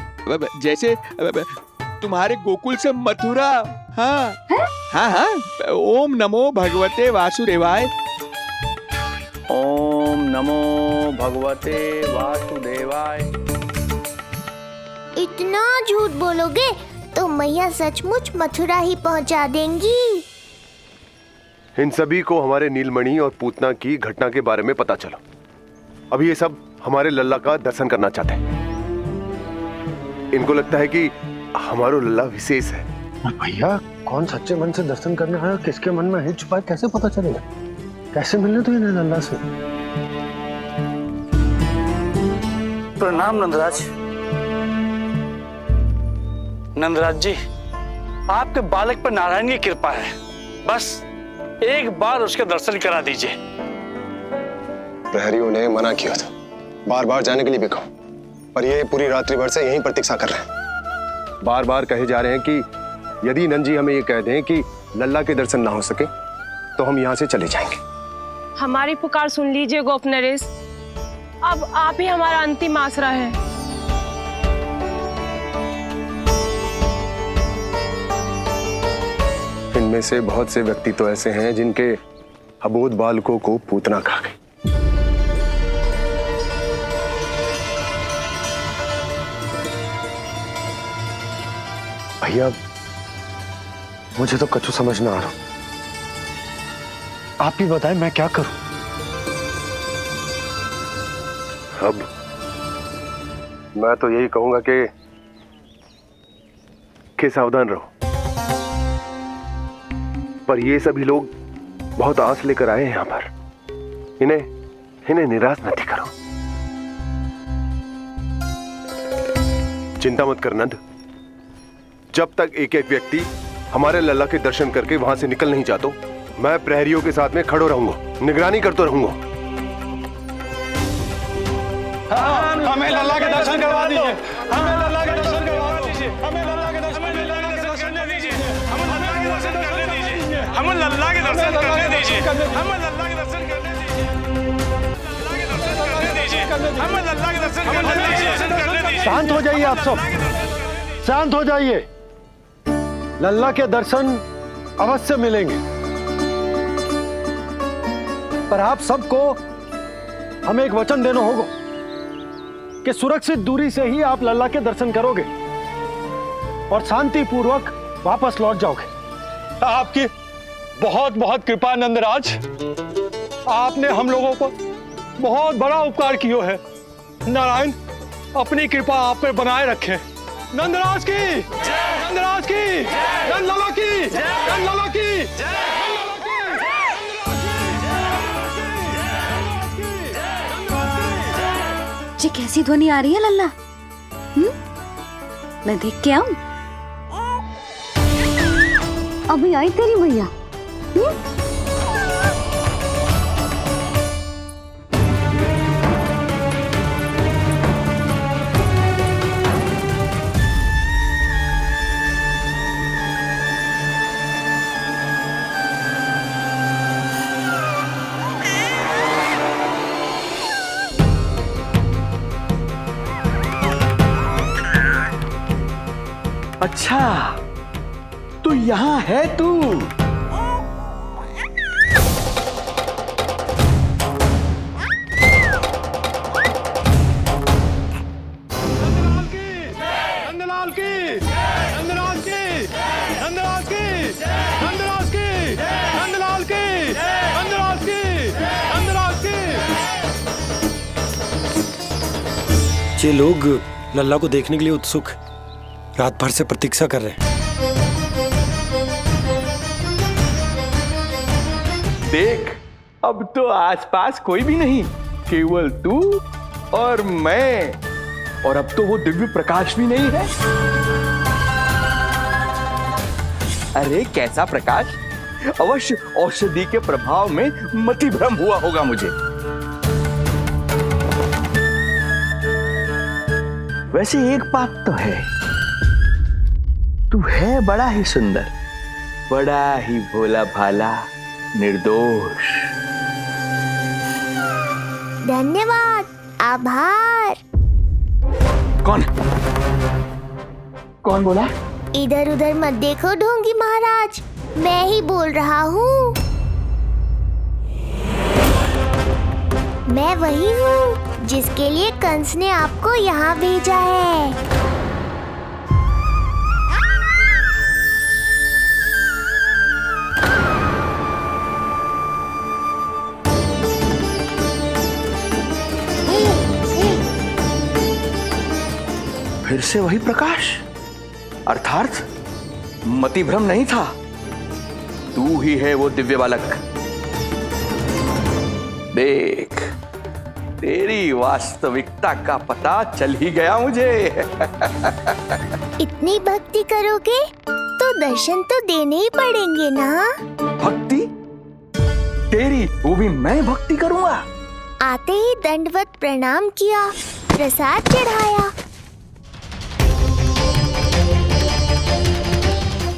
जैसे तुम्हारे गोकुल से मथुरा। हाँ हाँ, ओम नमो भगवते वासुदेवाय। ओम नमो भगवते वासुदेवाय। इतना झूठ बोलोगे तो मैया सचमुच मथुरा ही पहुंचा देंगी। इन सभी को हमारे नीलमणि और पूतना की घटना के बारे में पता चला। अभी ये सब हमारे लल्ला का दर्शन करना चाहते हैं। इनको लगता है कि हमारा लल्ला विशेष है। भैया कौन सच्चे मन से दर्शन करने आया, किसके मन में हित छुपा है, कैसे पता चलेगा? कैसे मिलने तो इन्हें लल्ला से? प्रणाम नंदराज। नंदराज जी, आपके बालक पर नारायण की कृपा है। बस एक बार उसके दर्शन करा दीजिए। प्रहरियों ने मना किया था, बार बार जाने के लिए भी कहा, पर ये पूरी रात्रि भर से यहीं प्रतीक्षा कर रहे हैं। बार बार कहे जा रहे हैं कि यदि नंद जी हमें ये कह दें कि लल्ला के दर्शन ना हो सके तो हम यहाँ से चले जाएंगे। हमारी पुकार सुन लीजिए गोप नरेश, अब आप ही हमारा अंतिम आसरा है। इनमें से बहुत से व्यक्ति तो ऐसे हैं जिनके अबोध बालकों को पूतना खा गई। भैया मुझे तो कछु समझ ना आ रहा। आप ही बताएं मैं क्या करूं? अब मैं तो यही कहूंगा कि सावधान रहो। पर ये सभी लोग बहुत आस लेकर आए हैं यहाँ पर। इन्हें निराश मत करो। चिंता मत कर नंद, जब तक एक एक व्यक्ति हमारे लल्ला के दर्शन करके वहां से निकल नहीं जाता, मैं प्रहरियों के साथ में खड़ो रहूंगा, निगरानी करते रहूंगा। हमें लल्ला के दर्शन करवा दीजिए, हमें लल्ला के दर्शन करवा दीजिए, हमें लल्ला के दर्शन करने दीजिए, हमें लल्ला के दर्शन करने दीजिए, हमें लल्ला के दर्शन करने दीजिए, हमें लल्ला के दर्शन करने दीजिए, हमें लल्ला के दर्शन करने दीजिए। शांत हो जाइए आप सब, शांत हो जाइए। लल्ला के दर्शन अवश्य मिलेंगे, पर आप सबको हमें एक वचन देना होगा कि सुरक्षित दूरी से ही आप लल्ला के दर्शन करोगे और शांति पूर्वक वापस लौट जाओगे। आपकी बहुत बहुत कृपा नंदराज, आपने हम लोगों को बहुत बड़ा उपकार किया है। नारायण अपनी कृपा आप पे बनाए रखे। नंदराज की, नंदराज की, नंदलाला की, नंदलाला की। ये कैसी ध्वनि आ रही है लल्ला? मैं देख के आऊं? अभी आई तेरी मैया। अच्छा, तो यहाँ है तू। नंदलाल की, नंदराज की, नंदराज की, नंदराज की, नंदलाल की, नंदराज की, नंदराज की। ये लोग लल्ला को देखने के लिए उत्सुक, रात भर से प्रतीक्षा कर रहे हैं। देख, अब तो आसपास कोई भी नहीं, केवल तू और मैं। और अब तो वो दिव्य प्रकाश भी नहीं है। अरे कैसा प्रकाश! अवश्य औषधि के प्रभाव में मति भ्रम हुआ होगा मुझे। वैसे एक बात तो है, तू है बड़ा ही सुंदर, बड़ा ही भोला भाला, निर्दोष। धन्यवाद, आभार। कौन कौन बोला? इधर उधर मत देखो ढोंगी महाराज, मैं ही बोल रहा हूँ। मैं वही हूँ जिसके लिए कंस ने आपको यहाँ भेजा है। फिर से वही प्रकाश, अर्थात मति भ्रम नहीं था, तू ही है वो दिव्य बालक। देख, तेरी वास्तविकता का पता चल ही गया मुझे। इतनी भक्ति करोगे तो दर्शन तो देने ही पड़ेंगे ना। भक्ति? तेरी? वो भी मैं भक्ति करूंगा? आते ही दंडवत प्रणाम किया, प्रसाद चढ़ाया,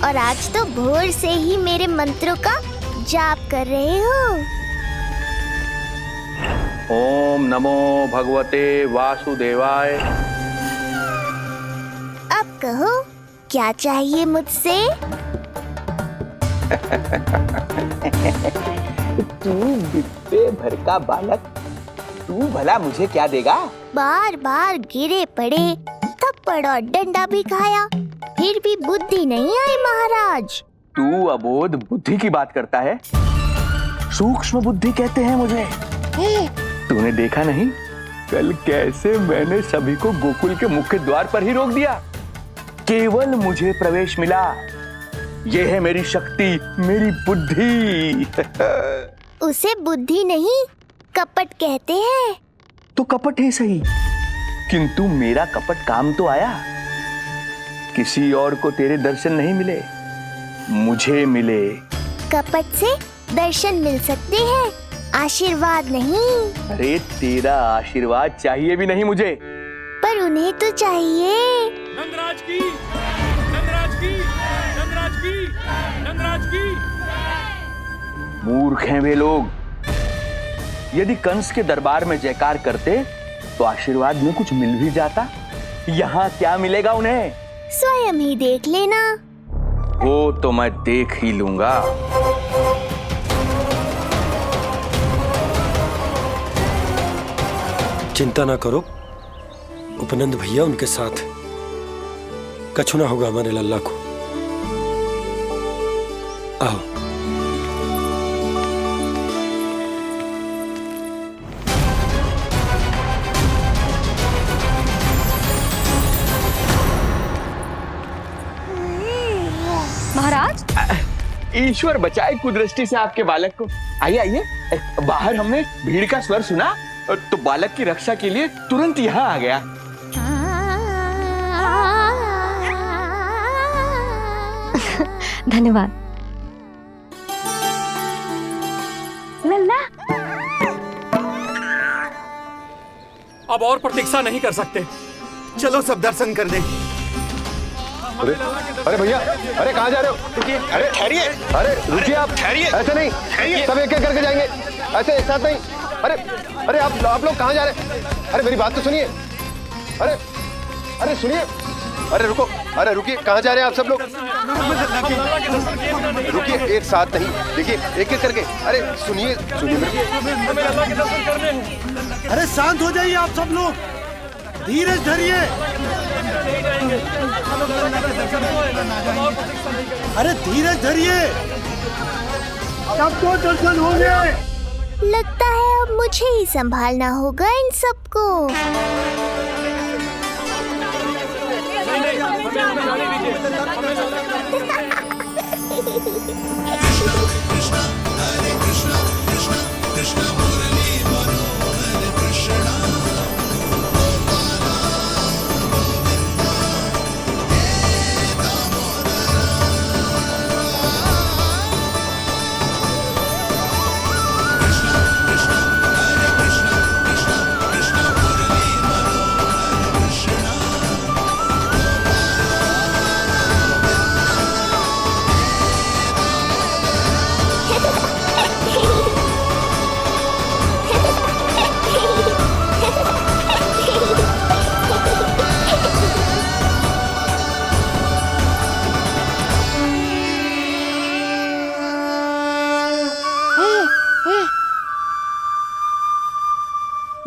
और आज तो भोर से ही मेरे मंत्रों का जाप कर रहे हो। ओम नमो भगवते वासुदेवाय। अब कहो, क्या चाहिए मुझसे? तू बित्ते भर का बालक, तू भला मुझे क्या देगा? बार बार गिरे पड़े, थप्पड़ और डंडा भी खाया, फिर भी बुद्धि नहीं आई महाराज। तू अबोध बुद्धि की बात करता है? सूक्ष्म बुद्धि कहते हैं मुझे। तूने देखा नहीं कल कैसे मैंने सभी को गोकुल के मुख्य द्वार पर ही रोक दिया? केवल मुझे प्रवेश मिला। यह है मेरी शक्ति, मेरी बुद्धि। उसे बुद्धि नहीं, कपट कहते हैं। तो कपट ही सही, किंतु मेरा कपट काम तो आया। किसी और को तेरे दर्शन नहीं मिले, मुझे मिले। कपट से दर्शन मिल सकते हैं, आशीर्वाद नहीं। अरे तेरा आशीर्वाद चाहिए भी नहीं मुझे। पर उन्हें तो चाहिए। नंदराज की, नंदराज की, नंदराज की, नंदराज की। मूर्ख हैं वे लोग। यदि कंस के दरबार में जयकार करते तो आशीर्वाद में कुछ मिल भी जाता। यहाँ क्या मिलेगा उन्हें? स्वयं ही देख लेना। वो तो मैं देख ही लूंगा। चिंता ना करो, उपनंद भैया उनके साथ कछु ना होगा हमारे लल्ला को। आओ। महाराज, ईश्वर बचाए कुदृष्टि से आपके बालक को। आइए आइए, बाहर हमने भीड़ का स्वर सुना तो बालक की रक्षा के लिए तुरंत यहाँ आ गया। धन्यवाद। लल्ला, अब और प्रतीक्षा नहीं कर सकते, चलो सब दर्शन कर लें। अरे भैया, अरे कहाँ जा रहे हो? रुकिए, अरे ठहरिए, अरे रुकिए आप, ठहरिए, ऐसे नहीं, सब एक एक करके जाएंगे, ऐसे एक साथ नहीं। अरे अरे आप लोग कहाँ जा रहे हैं? अरे मेरी बात तो सुनिए। अरे अरे सुनिए, अरे रुको, अरे रुकिए, कहाँ जा रहे हैं आप सब लोग? रुकिए, एक साथ नहीं, देखिए एक एक करके। अरे सुनिए सुनिए, अरे शांत हो जाइए आप सब लोग, धीरज धरिए। अरे धीरज धरिए, सबको दर्शन होंगे। लगता है अब मुझे ही संभालना होगा इन सबको।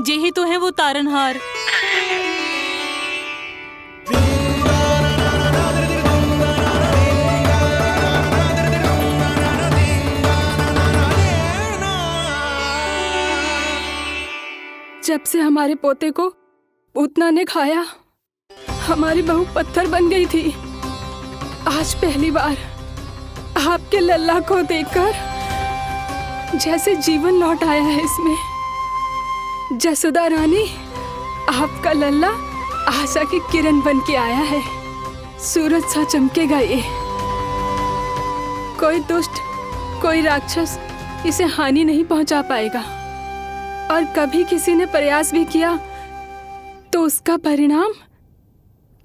जे ही तो है वो तारनहार। जब से हमारे पोते को पूतना ने खाया, हमारी बहू पत्थर बन गई थी। आज पहली बार आपके लल्ला को देखकर जैसे जीवन लौट आया है इसमें। जसोदा रानी, आपका लल्ला आशा की किरण बन के आया है। सूरज सा चमकेगा ये। कोई दुष्ट, कोई राक्षस इसे हानि नहीं पहुंचा पाएगा। और कभी किसी ने प्रयास भी किया तो उसका परिणाम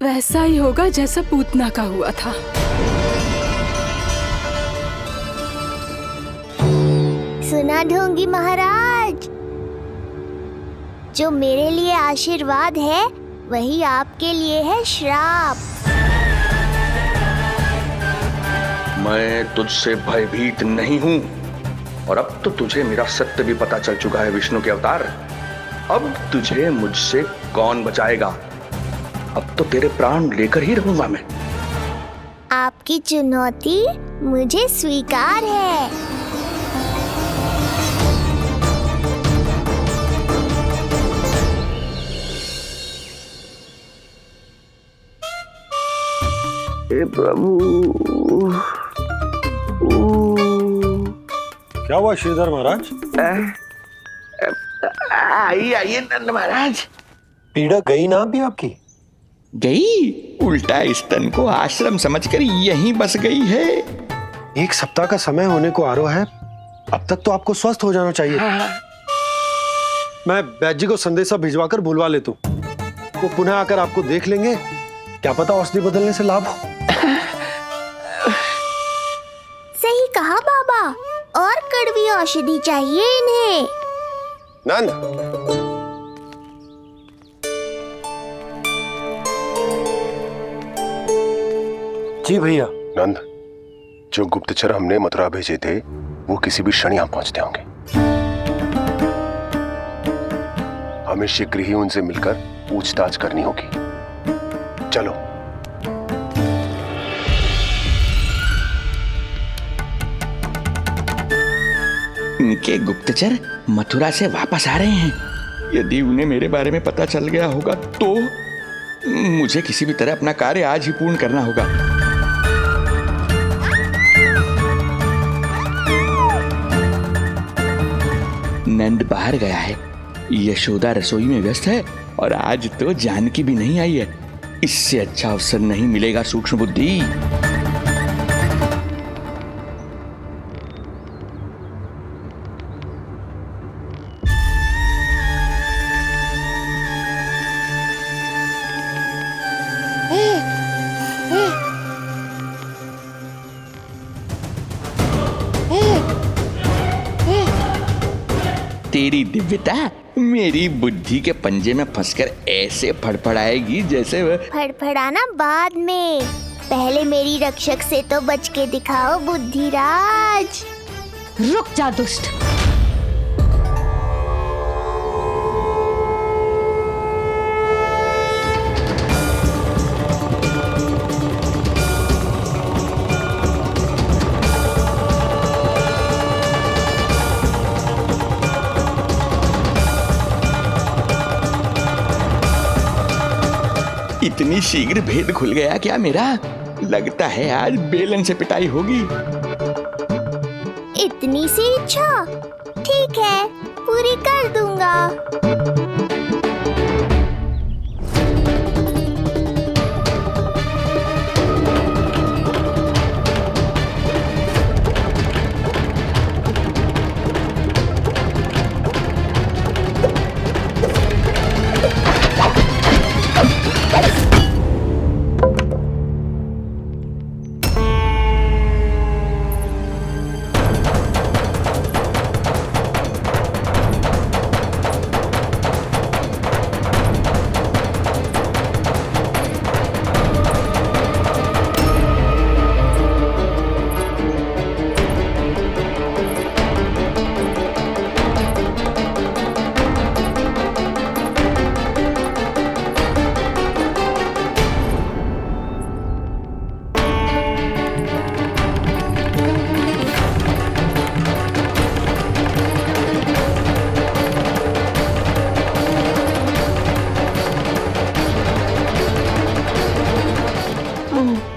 वैसा ही होगा जैसा पूतना का हुआ था। सुना ढोंगी महाराज, जो मेरे लिए आशीर्वाद है वही आपके लिए है श्राप। मैं तुझसे भयभीत नहीं हूं, और अब तो तुझे मेरा सत्य भी पता चल चुका है विष्णु के अवतार। अब तुझे मुझसे कौन बचाएगा? अब तो तेरे प्राण लेकर ही रहूंगा मैं। आपकी चुनौती मुझे स्वीकार है। हे प्रभु, क्या हुआ श्रीधर महाराज? आइए आइए नंद महाराज। पीड़ा गई ना अभी आपकी? गई? उल्टा स्तन को आश्रम समझकर यहीं बस गई है। एक सप्ताह का समय होने को आ रहा है, अब तक तो आपको स्वस्थ हो जाना चाहिए। मैं बैद जी को संदेशा भिजवाकर बुलवा लेता हूं। वो पुनः आकर आपको देख लेंगे, क्या पता औषधि बदलने से लाभ हो। सही कहा बाबा, और कड़वी औषधि चाहिए इन्हें। नंद, जी भैया। नंद, जो गुप्तचर हमने मथुरा भेजे थे वो किसी भी क्षण यहां पहुंचते होंगे। हमें शीघ्र ही उनसे मिलकर पूछताछ करनी होगी। चलो। इनके गुप्तचर मथुरा से वापस आ रहे हैं। यदि उन्हें मेरे बारे में पता चल गया होगा तो मुझे किसी भी तरह अपना कार्य आज ही पूर्ण करना होगा। नंद बाहर गया है, यशोदा रसोई में व्यस्त है और आज तो जानकी भी नहीं आई है। इससे अच्छा अवसर नहीं मिलेगा सूक्ष्म बुद्धि। तेरी दिव्यता मेरी बुद्धि के पंजे में फंसकर ऐसे फड़फड़ाएगी जैसे वह। फड़फड़ाना बाद में, पहले मेरी रक्षक से तो बच के दिखाओ बुद्धिराज। रुक जा दुष्ट। इतनी शीघ्र भेद खुल गया क्या मेरा? लगता है आज बेलन से पिटाई होगी। इतनी सी इच्छा? ठीक है, पूरी कर दूंगा।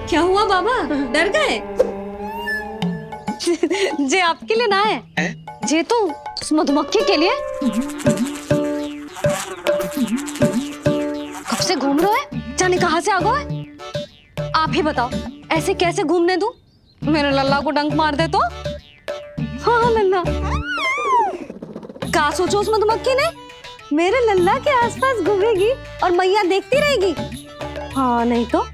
क्या हुआ बाबा, डर गए? जे आपके लिए ना है, जे तो उस मधुमक्खी के लिए। कब से घूम रहे हो? जाने कहाँ से आ गए? आप ही बताओ, ऐसे कैसे घूमने दूं? मेरे लल्ला को डंक मार दे तो? हाँ लल्ला, क्या सोचो उस मधुमक्खी ने? मेरे लल्ला के आसपास घूमेगी और मैया देखती रहेगी। हाँ नहीं तो?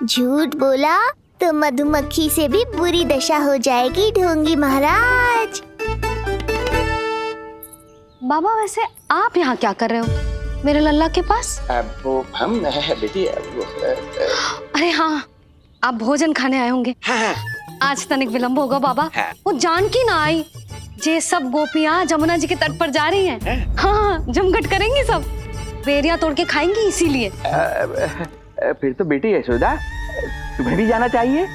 झूठ बोला तो मधुमक्खी से भी बुरी दशा हो जाएगी ढोंगी महाराज। बाबा वैसे आप यहाँ क्या कर रहे हो मेरे लल्ला के पास? वो हम बेटी अरे हाँ, आप भोजन खाने आए होंगे। हाँ। आज तनिक विलंब होगा बाबा। हाँ। वो जानकी ना आई। जे सब गोपियाँ जमुना जी के तट पर जा रही हैं। हाँ, जमघट करेंगी सब, बेरिया तोड़ के खाएंगी इसीलिए। फिर तो बेटी यशोदा तुम्हें भी जाना चाहिए,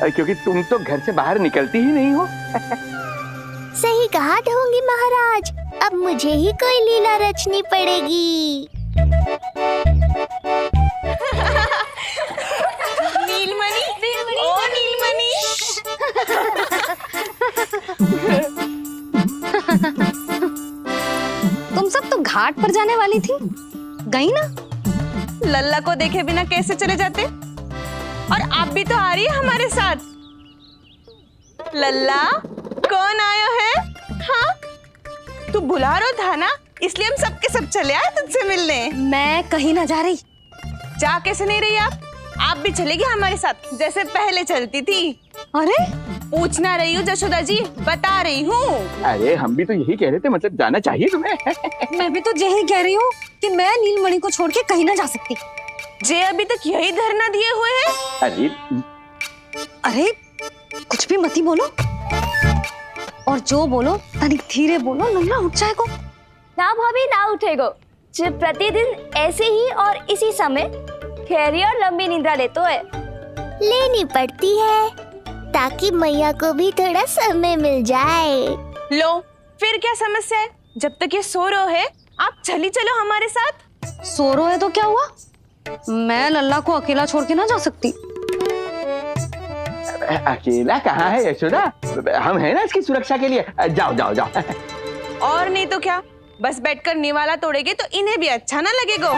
क्योंकि तुम तो घर से बाहर निकलती ही नहीं हो। सही कहा ढोंगी महाराज, अब मुझे ही कोई लीला रचनी पड़ेगी। नीलमणि, ओ नीलमणि। तुम सब तो घाट पर जाने वाली थी, गई ना? लल्ला को देखे बिना कैसे चले जाते? और आप भी तो आ रही है हमारे साथ। लल्ला कौन आया है? हाँ, तू बुला रहा था ना, इसलिए हम सबके सब चले आए तुझसे मिलने। मैं कहीं ना जा रही। जा कैसे नहीं रही आप भी चलेगी हमारे साथ जैसे पहले चलती थी। अरे पूछना रही हूँ जशोदा जी, बता रही हूँ। अरे हम भी तो यही कह रहे थे, मतलब जाना चाहिए तुम्हें। मैं भी तो यही कह रही हूँ कि मैं नीलमणि को छोड़ के कहीं ना जा सकती। जे अभी तक यही धरना दिए हुए हैं। अरे कुछ भी मती बोलो, और जो बोलो तनिक धीरे बोलो, नल्ला उठ जाएगो। ना भाभी ना उठेगो। जो प्रतिदिन ऐसे ही और इसी समय गहरी और लंबी निंद्रा लेते है। लेनी पड़ती है ताकि मैया को भी थोड़ा समय मिल जाए। लो फिर क्या समस्या है? जब तक ये सो रहे है आप चली चलो हमारे साथ। सो रहे है तो क्या हुआ? मैं लल्ला को अकेला छोड़ के ना जा सकती। अकेला कहाँ है यशोदा, हम हैं ना इसकी सुरक्षा के लिए। जाओ जाओ जाओ। और नहीं तो क्या, बस बैठकर निवाला तोड़ेगे तो इन्हें भी अच्छा ना लगेगा।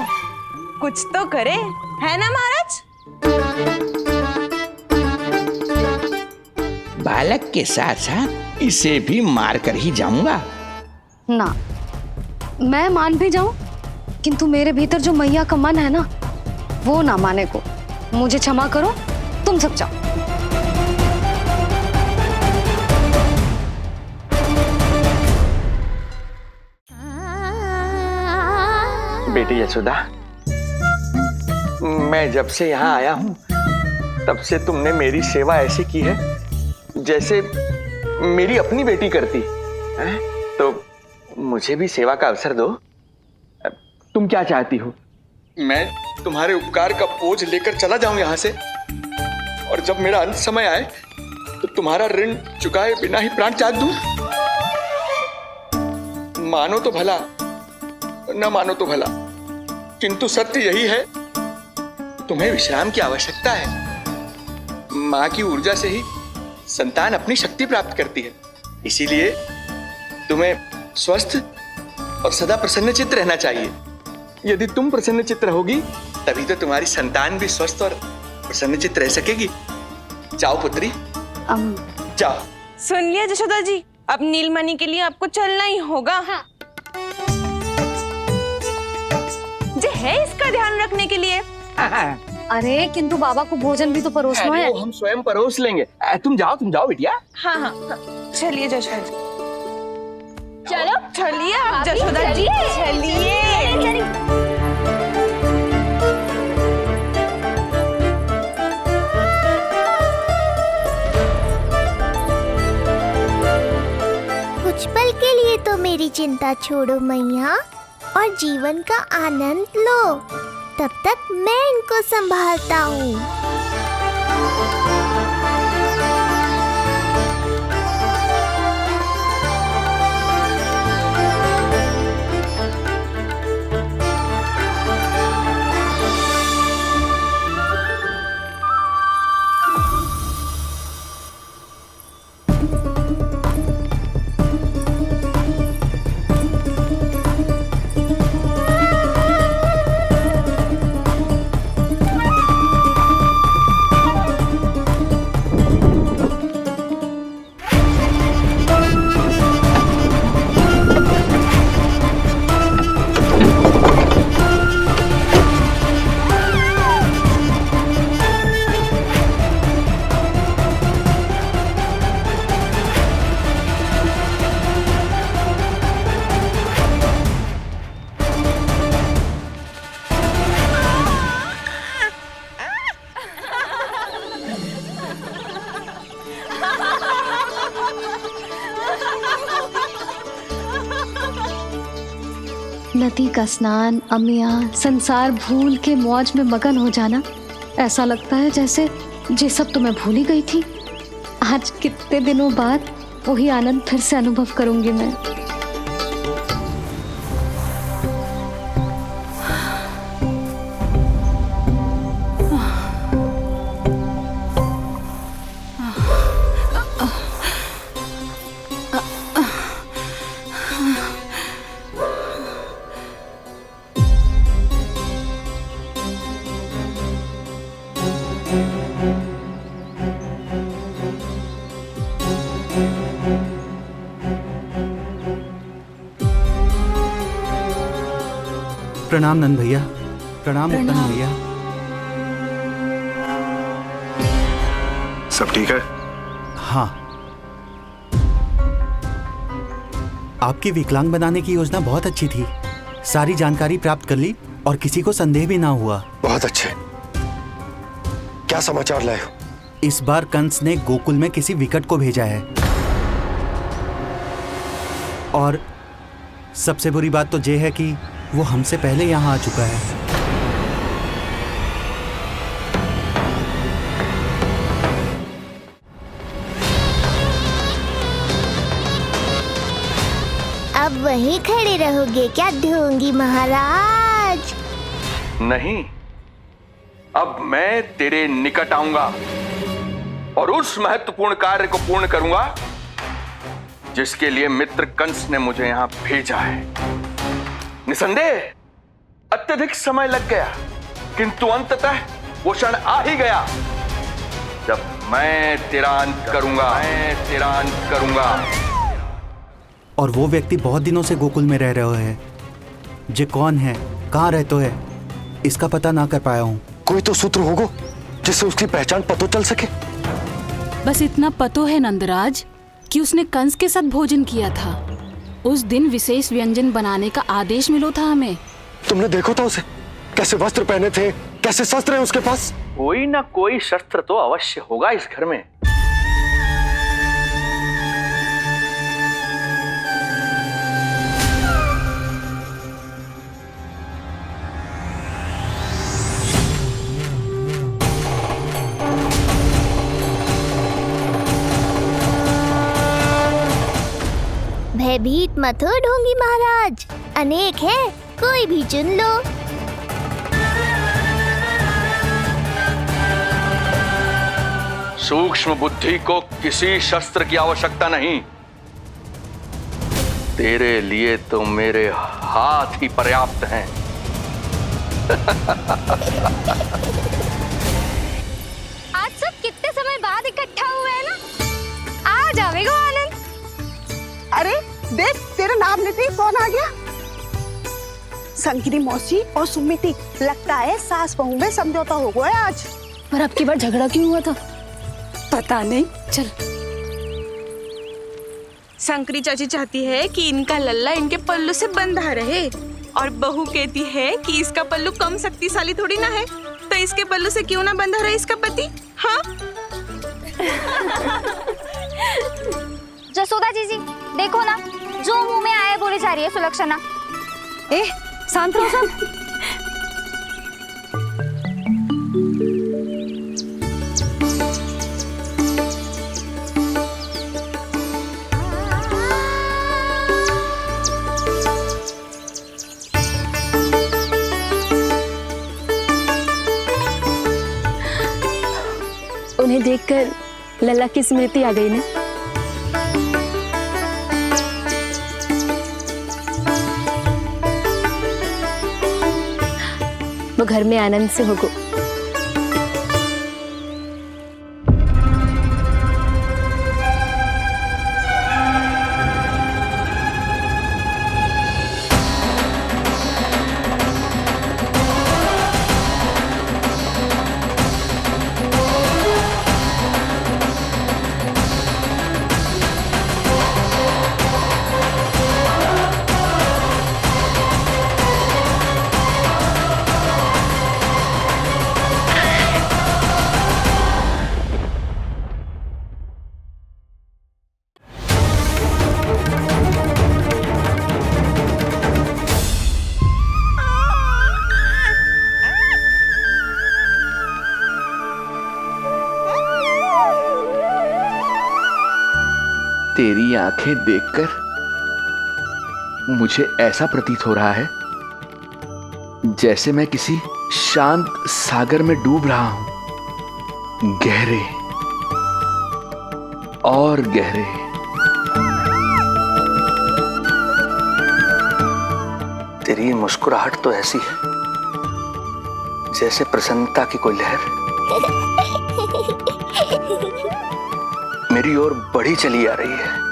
कुछ तो करे, है ना महाराज? बालक के साथ साथ इसे भी मार कर ही जाऊंगा। ना, मैं मान भी जाऊं, किंतु मेरे भीतर जो मैया का मन है ना, वो ना माने को। मुझे क्षमा करो, तुम सब जाओ। बेटी यशोदा, मैं जब से यहाँ आया हूँ तब से तुमने मेरी सेवा ऐसी की है जैसे मेरी अपनी बेटी करती है। तो मुझे भी सेवा का अवसर दो। तुम क्या चाहती हो? मैं तुम्हारे उपकार का बोझ लेकर चला जाऊं यहाँ से, और जब मेरा अंत समय आए तो तुम्हारा ऋण चुकाए बिना ही प्राण त्याग दूं? मानो तो भला, न मानो तो भला, किंतु सत्य यही है, तुम्हें विश्राम की आवश्यकता है। माँ की ऊर्जा से ही संतान अपनी शक्ति प्राप्त करती है। इसीलिए तुम्हें स्वस्थ और सदा प्रसन्नचित्त रहना चाहिए। यदि तुम प्रसन्नचित्त रहोगी तभी तो तुम्हारी संतान भी स्वस्थ और प्रसन्नचित्त रह सकेगी। जाओ पुत्री, जाओ। सुन लिया जशोदा जी, अब नीलमणि के लिए आपको चलना ही होगा। हाँ। जे है इसका ध्यान रखने के लिए। अरे किंतु बाबा को भोजन भी तो परोसना है। वो हम स्वयं परोस लेंगे। तुम जाओ बिटिया। हाँ हाँ, चलिए जशोदा जी। चलो चलिए आप जशोदा जी, चलिए। कुछ पल के लिए तो मेरी चिंता छोड़ो मैया और जीवन का आनंद लो। तब तक मैं इनको संभालता हूँ। नदी का स्नान, अमिया, संसार भूल के मौज में मगन हो जाना, ऐसा लगता है जैसे ये सब तो मैं भूल ही गई थी। आज कितने दिनों बाद वही आनंद फिर से अनुभव करूंगी मैं। प्रणाम नंद भैया। प्रणाम उत्तम भैया। सब ठीक है? हाँ। आपकी विकलांग बनाने की योजना बहुत अच्छी थी। सारी जानकारी प्राप्त कर ली और किसी को संदेह भी ना हुआ। बहुत अच्छे। क्या समाचार लाए हो? इस बार कंस ने गोकुल में किसी विकट को भेजा है। और सबसे बुरी बात तो ये है कि वो हमसे पहले यहाँ आ चुका है। अब वहीं खड़े रहोगे क्या ढोंगी महाराज? नहीं, अब मैं तेरे निकट आऊंगा और उस महत्वपूर्ण कार्य को पूर्ण करूंगा जिसके लिए मित्र कंस ने मुझे यहां भेजा है। निसंदेह अत्यधिक समय लग गया, किंतु अंततः वो क्षण आ ही गया जब मैं तेरा अंत करूंगा। और वो व्यक्ति बहुत दिनों से गोकुल में रह रहे हैं। जे कौन है, कहाँ रहते है, इसका पता ना कर पाया हूँ। कोई तो सूत्र होगा जिससे उसकी पहचान पता चल सके। बस इतना पतो है नंदराज कि उसने कंस के साथ भोजन किया था। उस दिन विशेष व्यंजन बनाने का आदेश मिलो था हमें। तुमने देखो था उसे? कैसे वस्त्र पहने थे, कैसे शस्त्र हैं उसके पास? कोई ना कोई शस्त्र तो अवश्य होगा इस घर में। भयभीत मत हो ढोंगी महाराज, अनेक है, कोई भी चुन लो। सूक्ष्म बुद्धि को किसी शस्त्र की आवश्यकता नहीं। तेरे लिए तो मेरे हाथ ही पर्याप्त हैं। आज सब कितने समय बाद इकट्ठा हुए हैं ना, आ जाएगा आनंद। अरे देख, तेरा नाम लेते ही कौन आ गया? संगिनी मौसी और सुमिति, लगता है सास बहू में समझौता हो गया आज। पर अब की बार झगड़ा क्यों हुआ था? पता नहीं। चल। शंकरी चाची चाहती है कि इनका लल्ला इनके पल्लू से बंधा रहे, और बहू कहती है कि इसका पल्लू कम शक्तिशाली थोड़ी ना है, तो इसके पल्लू से क्यों ना बंधा रहे इसका पति। हाँ जसोदा जीजी, देखो ना, जो मुंह में आए बोले जा रही है सुलक्षणा। शांत रहो सब। उन्हें देखकर लल्ला की स्मृति आ गई ना। वो घर में आनंद से होगो। तेरी आंखें देखकर मुझे ऐसा प्रतीत हो रहा है जैसे मैं किसी शांत सागर में डूब रहा हूं, गहरे और गहरे। तेरी मुस्कुराहट तो ऐसी है जैसे प्रसन्नता की कोई लहर मेरी ओर बढ़ी चली आ रही है।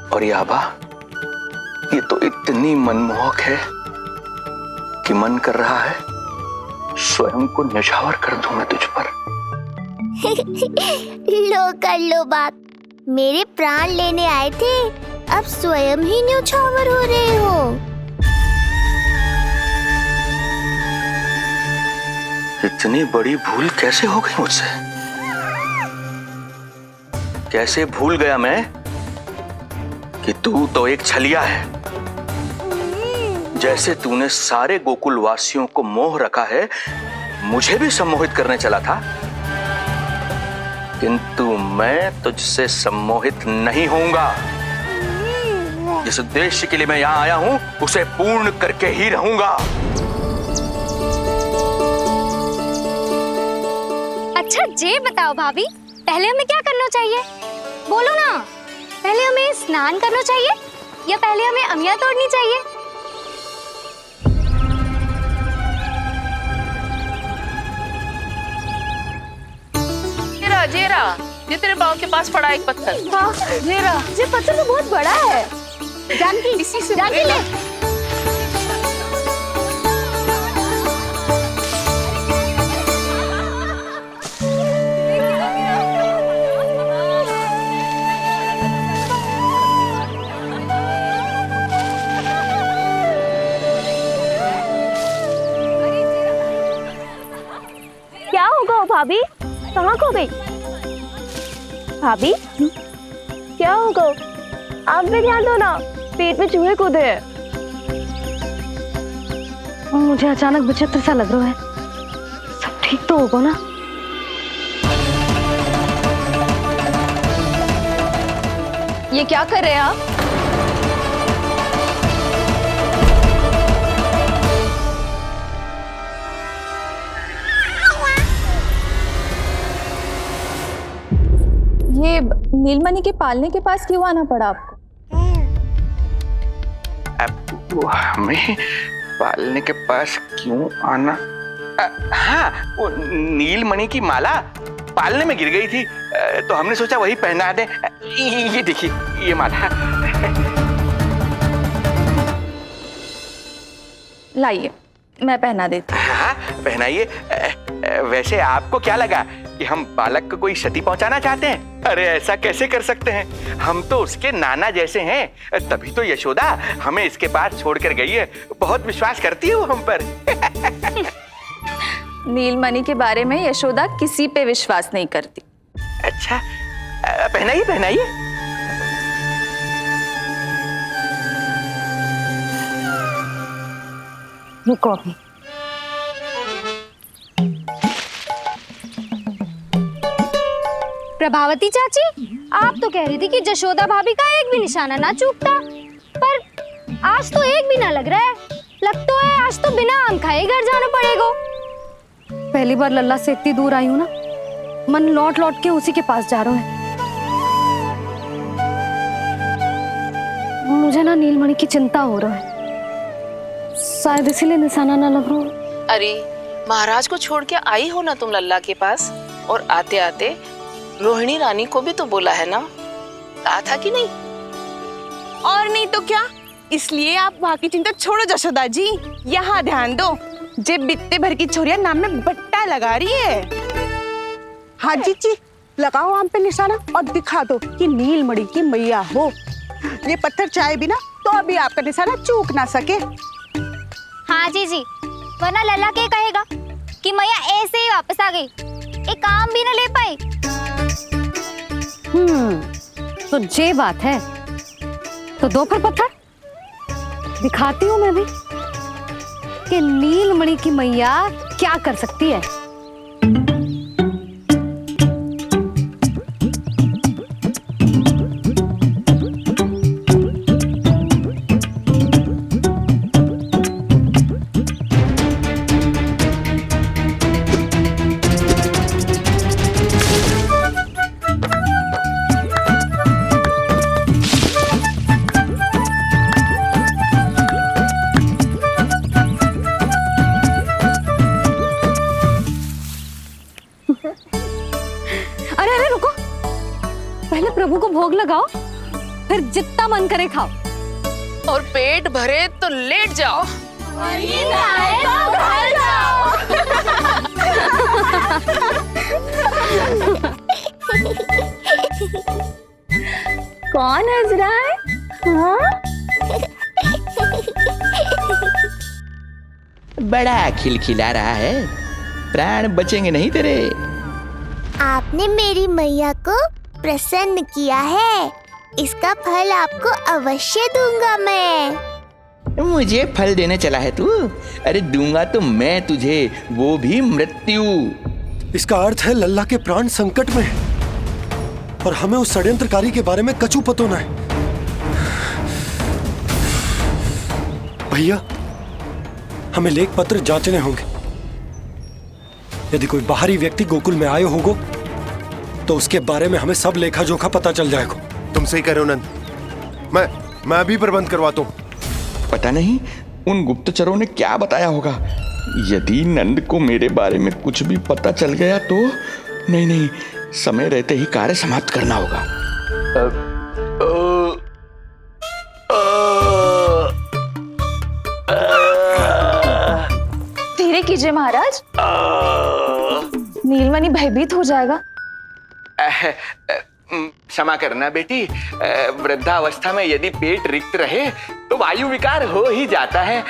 और ये आभा, ये तो इतनी मनमोहक है कि मन कर रहा है स्वयं को न्यौछावर कर दूं मैं तुझ पर। लो कर लो बात, मेरे प्राण लेने आए थे, अब स्वयं ही न्यौछावर हो रहे हो। इतनी बड़ी भूल कैसे हो गई मुझसे? कैसे भूल गया मैं कि तू तो एक छलिया है। जैसे तूने सारे गोकुल वासियों को मोह रखा है, मुझे भी सम्मोहित करने चला था, किंतु मैं तुझसे सम्मोहित नहीं होऊंगा। जिस उद्देश्य के लिए मैं यहां आया हूं उसे पूर्ण करके ही रहूंगा। अच्छा ये बताओ भाभी, पहले हमें क्या करना चाहिए? बोलो ना, पहले हमें स्नान करना चाहिए या पहले हमें अमिया तोड़नी चाहिए? जेरा, ये तेरे पाँव के पास पड़ा एक पत्थर। हाँ, ये पत्थर तो बहुत बड़ा है। जानकी, इसी से जानकी ले। क्या होगा भाभी? कहाँ खो गई भाभी? क्या होगा? आप भी ध्यान दो ना, पेट में चूहे कूदे हैं। मुझे अचानक विचित्र सा लग रहा है। सब ठीक तो होगा ना? ये क्या कर रहे हैं आप? ये नीलमणि के पालने के पास क्यों आना पड़ा आपको? वो हमें पालने के पास क्यों आना? हाँ, वो नीलमणि की माला पालने में गिर गई थी, तो हमने सोचा वही पहना दे। ये देखिए, ये माला। लाइए, मैं पहना देती हूँ। हाँ, पहनाइए। वैसे आपको क्या लगा कि हम बालक को कोई क्षति पहुंचाना चाहते हैं? अरे ऐसा कैसे कर सकते हैं? हम तो उसके नाना जैसे हैं, तभी तो यशोदा हमें इसके पास छोड़कर गई है। बहुत विश्वास करती है वो हम पर। नीलमणि के बारे में यशोदा किसी पे विश्वास नहीं करती। अच्छा, पहनाइए पहनाइए। रुको अभी। प्रभावती चाची, आप तो कह रही थी कि जशोदा भाभी का एक भी निशाना ना चूकता, पर आज तो एक भी ना लग रहा है। लग तो है आज तो बिना आम खाए घर जाना पड़ेगा। पहली बार लल्ला से इतनी दूर आई हूँ ना, मन लौट लौट के उसी के पास जा रहा है। मुझे ना नीलमणि की चिंता हो रहा है, शायद इसीलिए निशाना ना लग रहा। अरे महाराज को छोड़ के आई हो ना तुम लल्ला के पास, और आते आते रोहिणी रानी को भी तो बोला है ना, कहा था कि नहीं? और नहीं तो क्या, इसलिए आप वहाँ की चिंता छोड़ो जशोदा जी, यहाँ ध्यान दो। जे बित्ते भर की छोरिया नाम में बट्टा लगा रही है। हाँ जी, लगाओ आम पे निशाना और दिखा दो कि नीलमणि की मैया हो। ये पत्थर चाहे भी ना तो अभी आपका निशाना चूक ना सके। हाँ जी, वरना लल्ला क्या कहेगा कि मैया ऐसे ही वापस आ गई, एक काम भी ना ले पाई। तो ये बात है, तो दो फिर पत्थर दिखाती हूँ मैं भी कि नीलमणि की मैया क्या कर सकती है। अरे रुको, पहले प्रभु को भोग लगाओ, फिर जितना मन करे खाओ। और पेट भरे तो लेट जाओ। ईद आए तो घर जाओ। कौन हंस रहा है? हाँ? बड़ा खिलखिला रहा है, प्राण बचेंगे नहीं तेरे। आपने मेरी मैया को प्रसन्न किया है, इसका फल आपको अवश्य दूंगा मैं। मुझे फल देने चला है तू? अरे दूंगा तो मैं तुझे, वो भी मृत्यु। इसका अर्थ है लल्ला के प्राण संकट में है और हमें उस षड्यंत्रकारी के बारे में कचू पतो न है। भैया, हमें लेख पत्र जांचने होंगे। यदि कोई बाहरी व्यक्ति गोकुल में आए होगो तो उसके बारे में हमें सब लेखा जोखा पता चल जाएगा। तुम सही कह रहे हो नंद, मैं भी प्रबंध करवाता हूँ। पता नहीं उन गुप्तचरों ने क्या बताया होगा। यदि नंद को मेरे बारे में कुछ भी पता चल गया तो नहीं, समय रहते ही कार्य समाप्त करना होगा। धीरे कीजिए महाराज, नीलमणि भयभीत हो जाएगा। क्षमा करना बेटी, वृद्धावस्था में यदि पेट रिक्त रहे तो वायु विकार हो ही जाता है।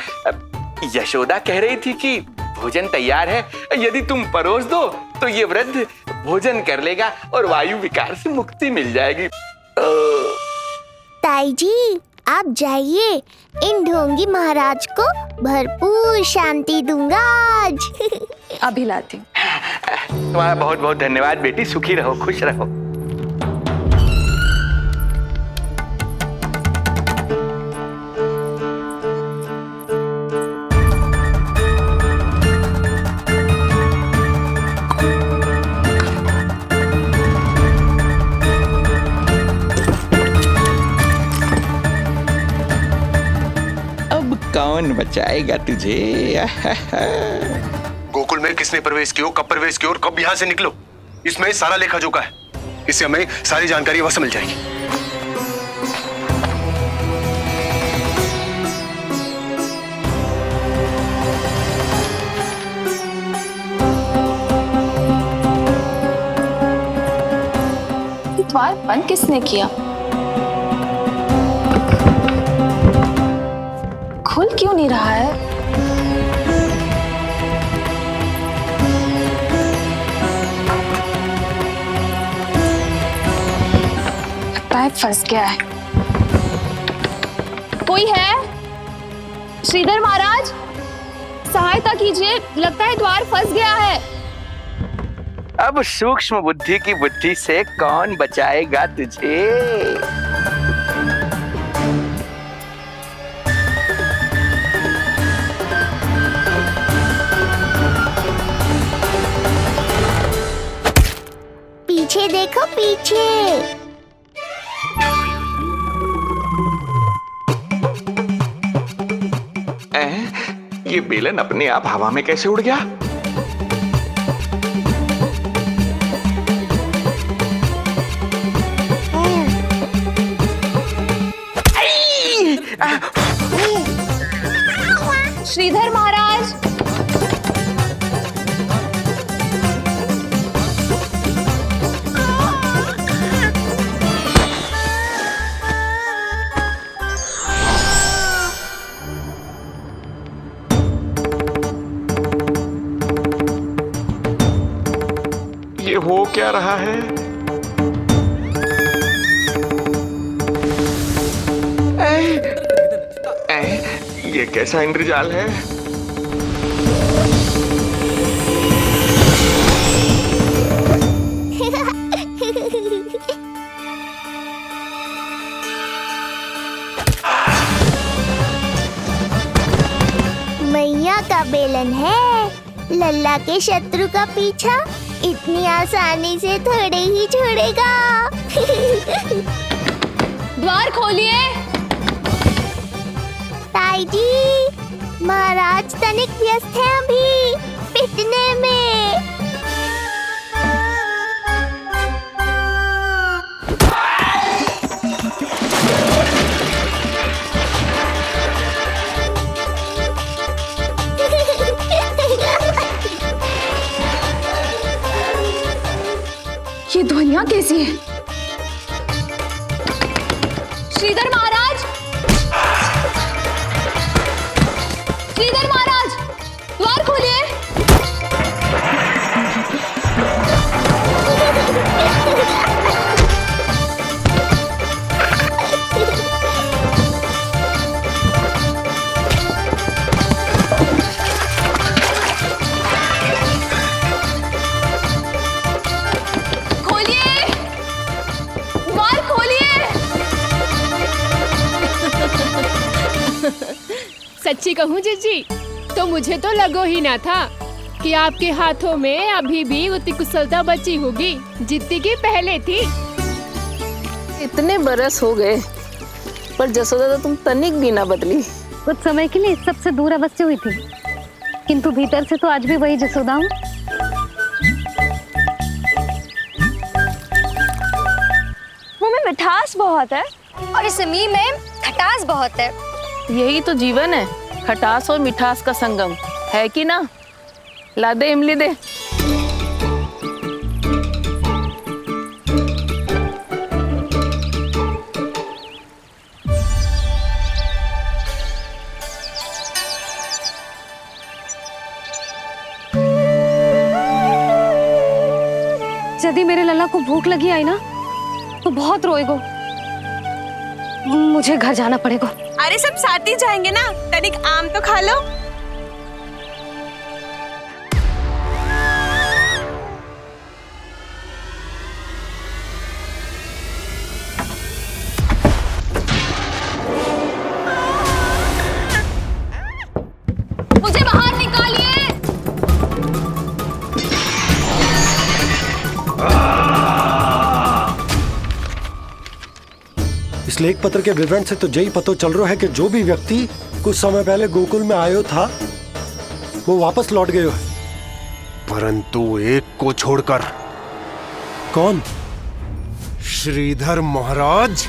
यशोदा कह रही थी कि भोजन तैयार है, यदि तुम परोस दो तो ये वृद्ध भोजन कर लेगा और वायु विकार से मुक्ति मिल जाएगी। ताई जी, आप जाइए, इन ढोंगी महाराज को भरपूर शांति दूंगा आज। अभी लाती। तुम्हारा बहुत बहुत धन्यवाद बेटी, सुखी रहो, खुश रहो। कौन बचाएगा तुझे? गोकुल में किसने प्रवेश किया, कब प्रवेश किया और कब यहाँ से निकलो, इसमें सारा लेखा जोखा है। इससे हमें सारी जानकारी वहां से मिल जाएगी। द्वार बंद किसने किया? खुल क्यों नहीं रहा है? लगता है फंस गया है। कोई है? श्रीधर महाराज, सहायता कीजिए, लगता है द्वार फंस गया है। अब सूक्ष्म बुद्धि की बुद्धि से कौन बचाएगा तुझे? पीछे देखो, पीछे। ये बेलन अपने आप हवा में कैसे उड़ गया? श्रीधर महाराज, ये हो क्या रहा है? ये कैसा इंद्रजाल है? मैया का बेलन है, लल्ला के शत्रु का पीछा इतनी आसानी से थोड़े ही छोड़ेगा। द्वार खोलिए। ताई जी, महाराज तनिक व्यस्त हैं अभी पिटने में। यहाँ कैसी है? श्रीधर महाराज, श्रीधर महाराज, द्वार खोलिए। खोलिए, द्वार खोलिए। सच्ची कहूँ जीजी, तो मुझे तो लगो ही ना था कि आपके हाथों में अभी भी उतनी कुशलता बची होगी जितनी की पहले थी। इतने बरस हो गए पर जसोदा तो तुम तनिक भी ना बदली। कुछ समय के लिए इस सबसे दूर अवश्य हुई थी, किंतु भीतर से तो आज भी वही जसोदा हूँ। मुंह में मिठास बहुत है और इस मीम में खटास बहुत है। यही तो जीवन है, खटास और मिठास का संगम है कि ना? ला दे इमली दे। यदि मेरे लल्ला को भूख लगी आई ना तो बहुत रोएगो। मुझे घर जाना पड़ेगा। अरे सब साथ ही जाएंगे ना, तनिक आम तो खा लो। मुझे बाहर निकालिए। इस लेख पत्र के विवरण से तो यही पता चल रहा है कि जो भी व्यक्ति कुछ समय पहले गोकुल में आयो था वो वापस लौट गयो है, परंतु एक को छोड़कर। कौन? श्रीधर महाराज।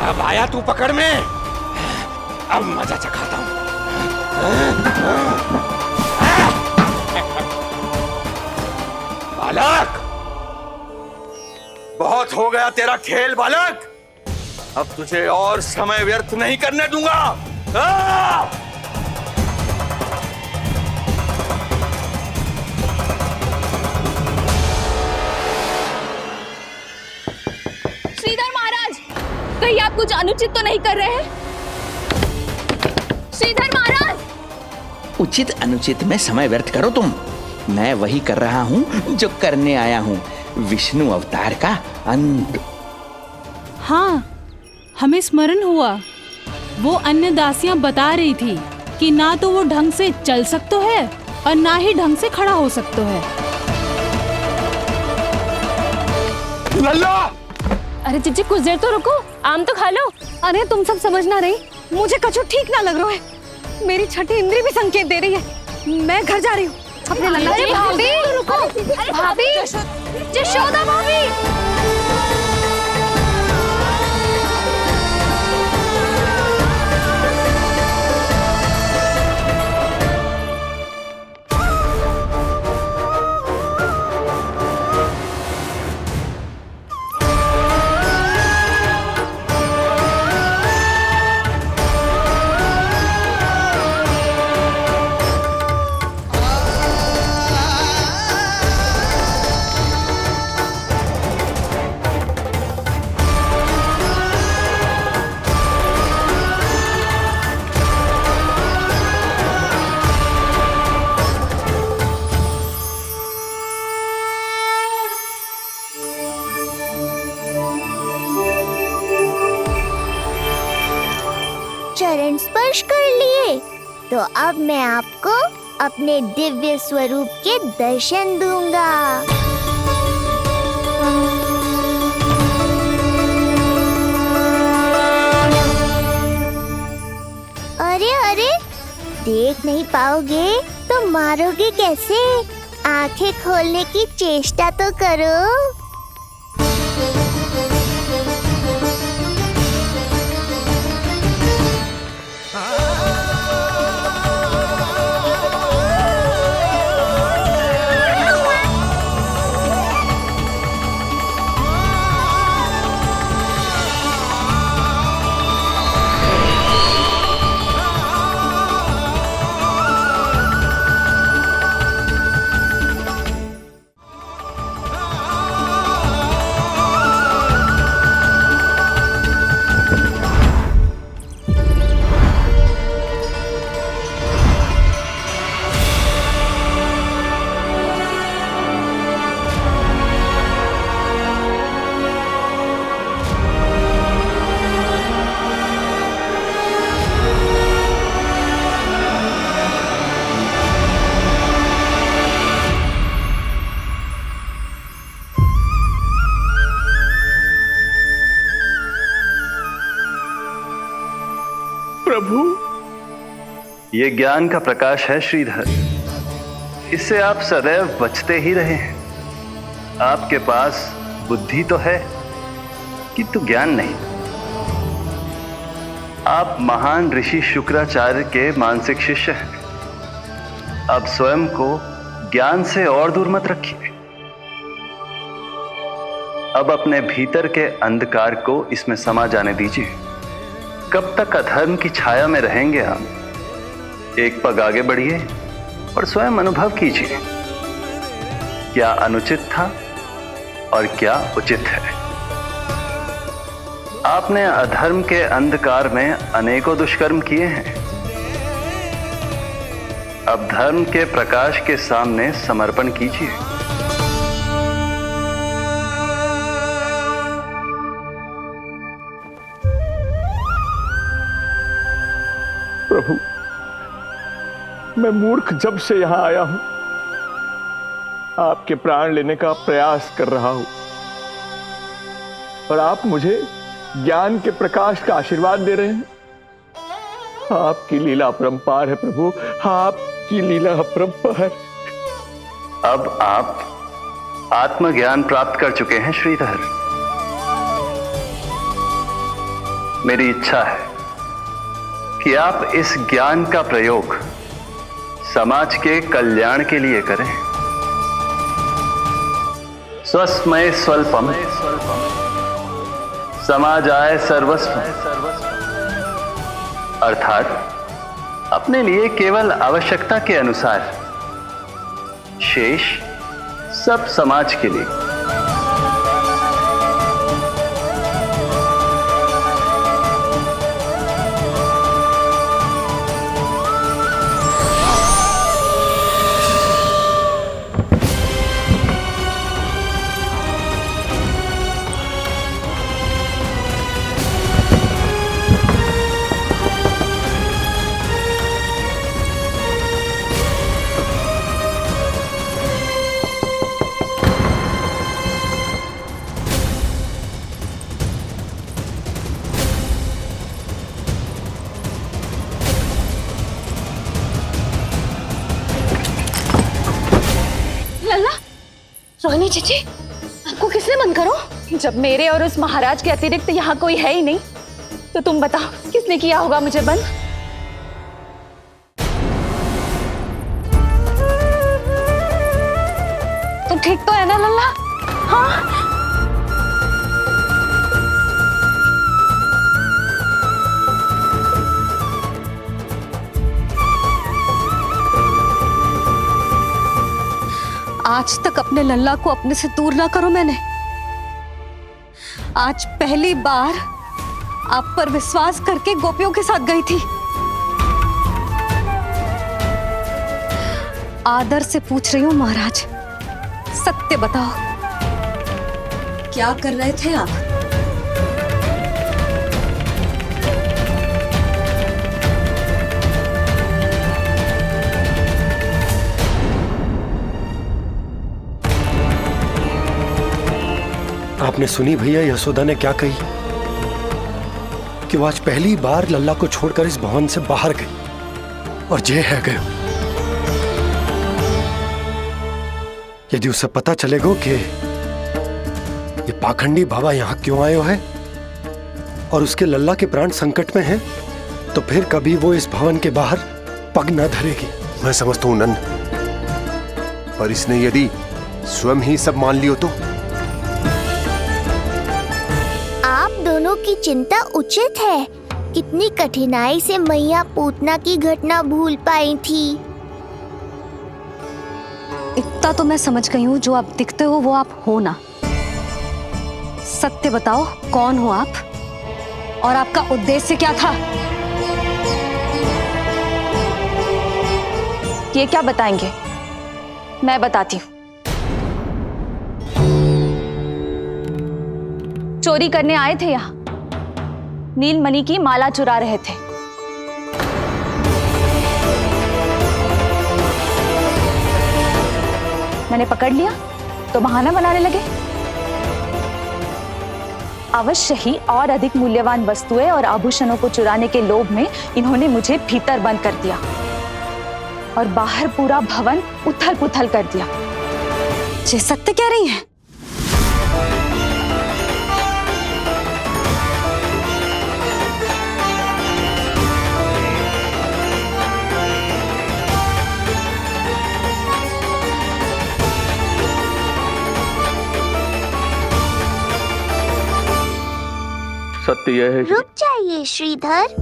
अब आया तू पकड़ में, अब मजा चखाता हूं। बालक, बहुत हो गया तेरा खेल बालक, अब तुझे और समय व्यर्थ नहीं करने दूंगा। श्रीधर महाराज, कहीं आप कुछ अनुचित तो नहीं कर रहे हैं? श्रीधर महाराज! उचित अनुचित में समय व्यर्थ करो तुम, मैं वही कर रहा हूं जो करने आया हूं, विष्णु अवतार का अंत। हाँ, हमें स्मरण हुआ। वो अन्य दासियां बता रही थी कि ना तो वो ढंग से चल सकते है और ना ही ढंग से खड़ा हो सकते है। लल्ला! अरे जीजी कुछ देर तो रुको, आम तो खा लो। अरे तुम सब समझ ना रही, मुझे कछु ठीक ना लग रहा है। मेरी छठी इंद्री भी संकेत दे रही है। मैं घर जा रही हूँ अपने लल्ला। अरे भाभी रुको, अरे भाभी, जशोदा भाभी। चरण स्पर्श कर लिए तो अब मैं आपको अपने दिव्य स्वरूप के दर्शन दूंगा। अरे अरे, देख नहीं पाओगे तो मारोगे कैसे? आंखें खोलने की चेष्टा तो करो। प्रभु, ये ज्ञान का प्रकाश है श्रीधर, इससे आप सदैव बचते ही रहे हैं। आपके पास बुद्धि तो है किंतु ज्ञान नहीं। आप महान ऋषि शुक्राचार्य के मानसिक शिष्य हैं। अब स्वयं को ज्ञान से और दूर मत रखिए। अब अपने भीतर के अंधकार को इसमें समा जाने दीजिए। कब तक अधर्म की छाया में रहेंगे हम? एक पग आगे बढ़िए और स्वयं अनुभव कीजिए क्या अनुचित था और क्या उचित है। आपने अधर्म के अंधकार में अनेकों दुष्कर्म किए हैं। अब धर्म के प्रकाश के सामने समर्पण कीजिए। प्रभु, मैं मूर्ख जब से यहां आया हूं, आपके प्राण लेने का प्रयास कर रहा हूं और आप मुझे ज्ञान के प्रकाश का आशीर्वाद दे रहे हैं। आपकी लीला अपरंपार है प्रभु, आपकी लीला अपरंपार। अब आप आत्मज्ञान प्राप्त कर चुके हैं श्रीधर। मेरी इच्छा है कि आप इस ज्ञान का प्रयोग समाज के कल्याण के लिए करें। स्वस्मय स्वल्पम समाजाय सर्वस्व, अर्थात अपने लिए केवल आवश्यकता के अनुसार, शेष सब समाज के लिए। रोहिणी चाची, आपको किसने बंद करो? जब मेरे और उस महाराज के अतिरिक्त यहाँ कोई है ही नहीं, तो तुम बताओ किसने किया होगा मुझे बंद? तुम ठीक तो है ना लल्ला? हाँ। आज तक अपने लल्ला को अपने से दूर ना करो मैंने। आज पहली बार आप पर विश्वास करके गोपियों के साथ गई थी। आदर से पूछ रही हूँ महाराज, सत्य बताओ, क्या कर रहे थे आप? आपने सुनी भैया यशोदा ने क्या कही कि वो आज पहली बार लल्ला को छोड़कर इस भवन से बाहर गई और जे है गए। यदि उसे पता चलेगा कि ये पाखंडी बाबा यहाँ क्यों आयो है और उसके लल्ला के प्राण संकट में हैं, तो फिर कभी वो इस भवन के बाहर पग न धरेगी। मैं समझता हूँ नंद, पर इसने यदि स्वयं ही सब मान लियो तो? आप दोनों की चिंता उचित है। कितनी कठिनाई से मैया पूतना की घटना भूल पाई थी। इतना तो मैं समझ गई हूँ, जो आप दिखते हो वो आप हो ना। सत्य बताओ, कौन हो आप और आपका उद्देश्य क्या था? ये क्या बताएंगे, मैं बताती हूँ। चोरी करने आए थे यहाँ, नीलमणि की माला चुरा रहे थे। मैंने पकड़ लिया तो बहाना बनाने लगे। अवश्य ही और अधिक मूल्यवान वस्तुएं और आभूषणों को चुराने के लोभ में इन्होंने मुझे भीतर बंद कर दिया और बाहर पूरा भवन उथल पुथल कर दिया। ये सत्य कह रही हैं? सत्य यह है। रुक जाइए श्रीधर,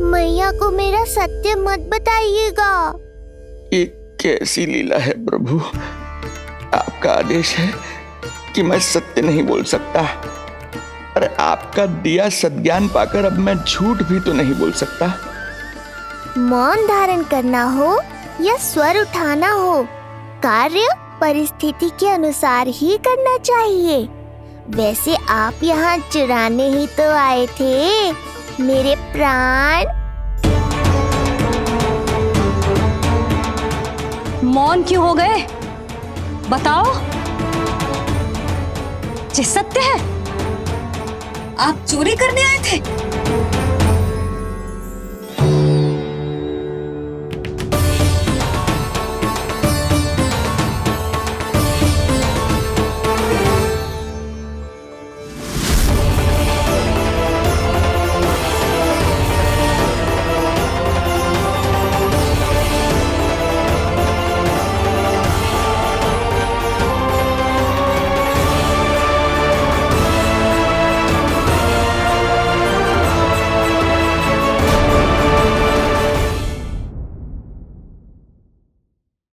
मैया को मेरा सत्य मत बताइएगा। ये कैसी लीला है प्रभु, आपका आदेश है कि मैं सत्य नहीं बोल सकता। अरे आपका दिया सद्ज्ञान पाकर अब मैं झूठ भी तो नहीं बोल सकता। मौन धारण करना हो या स्वर उठाना हो, कार्य परिस्थिति के अनुसार ही करना चाहिए। वैसे आप यहाँ चुराने ही तो आए थे मेरे प्राण। मौन क्यों हो गए? बताओ, ये सत्य है? आप चोरी करने आए थे?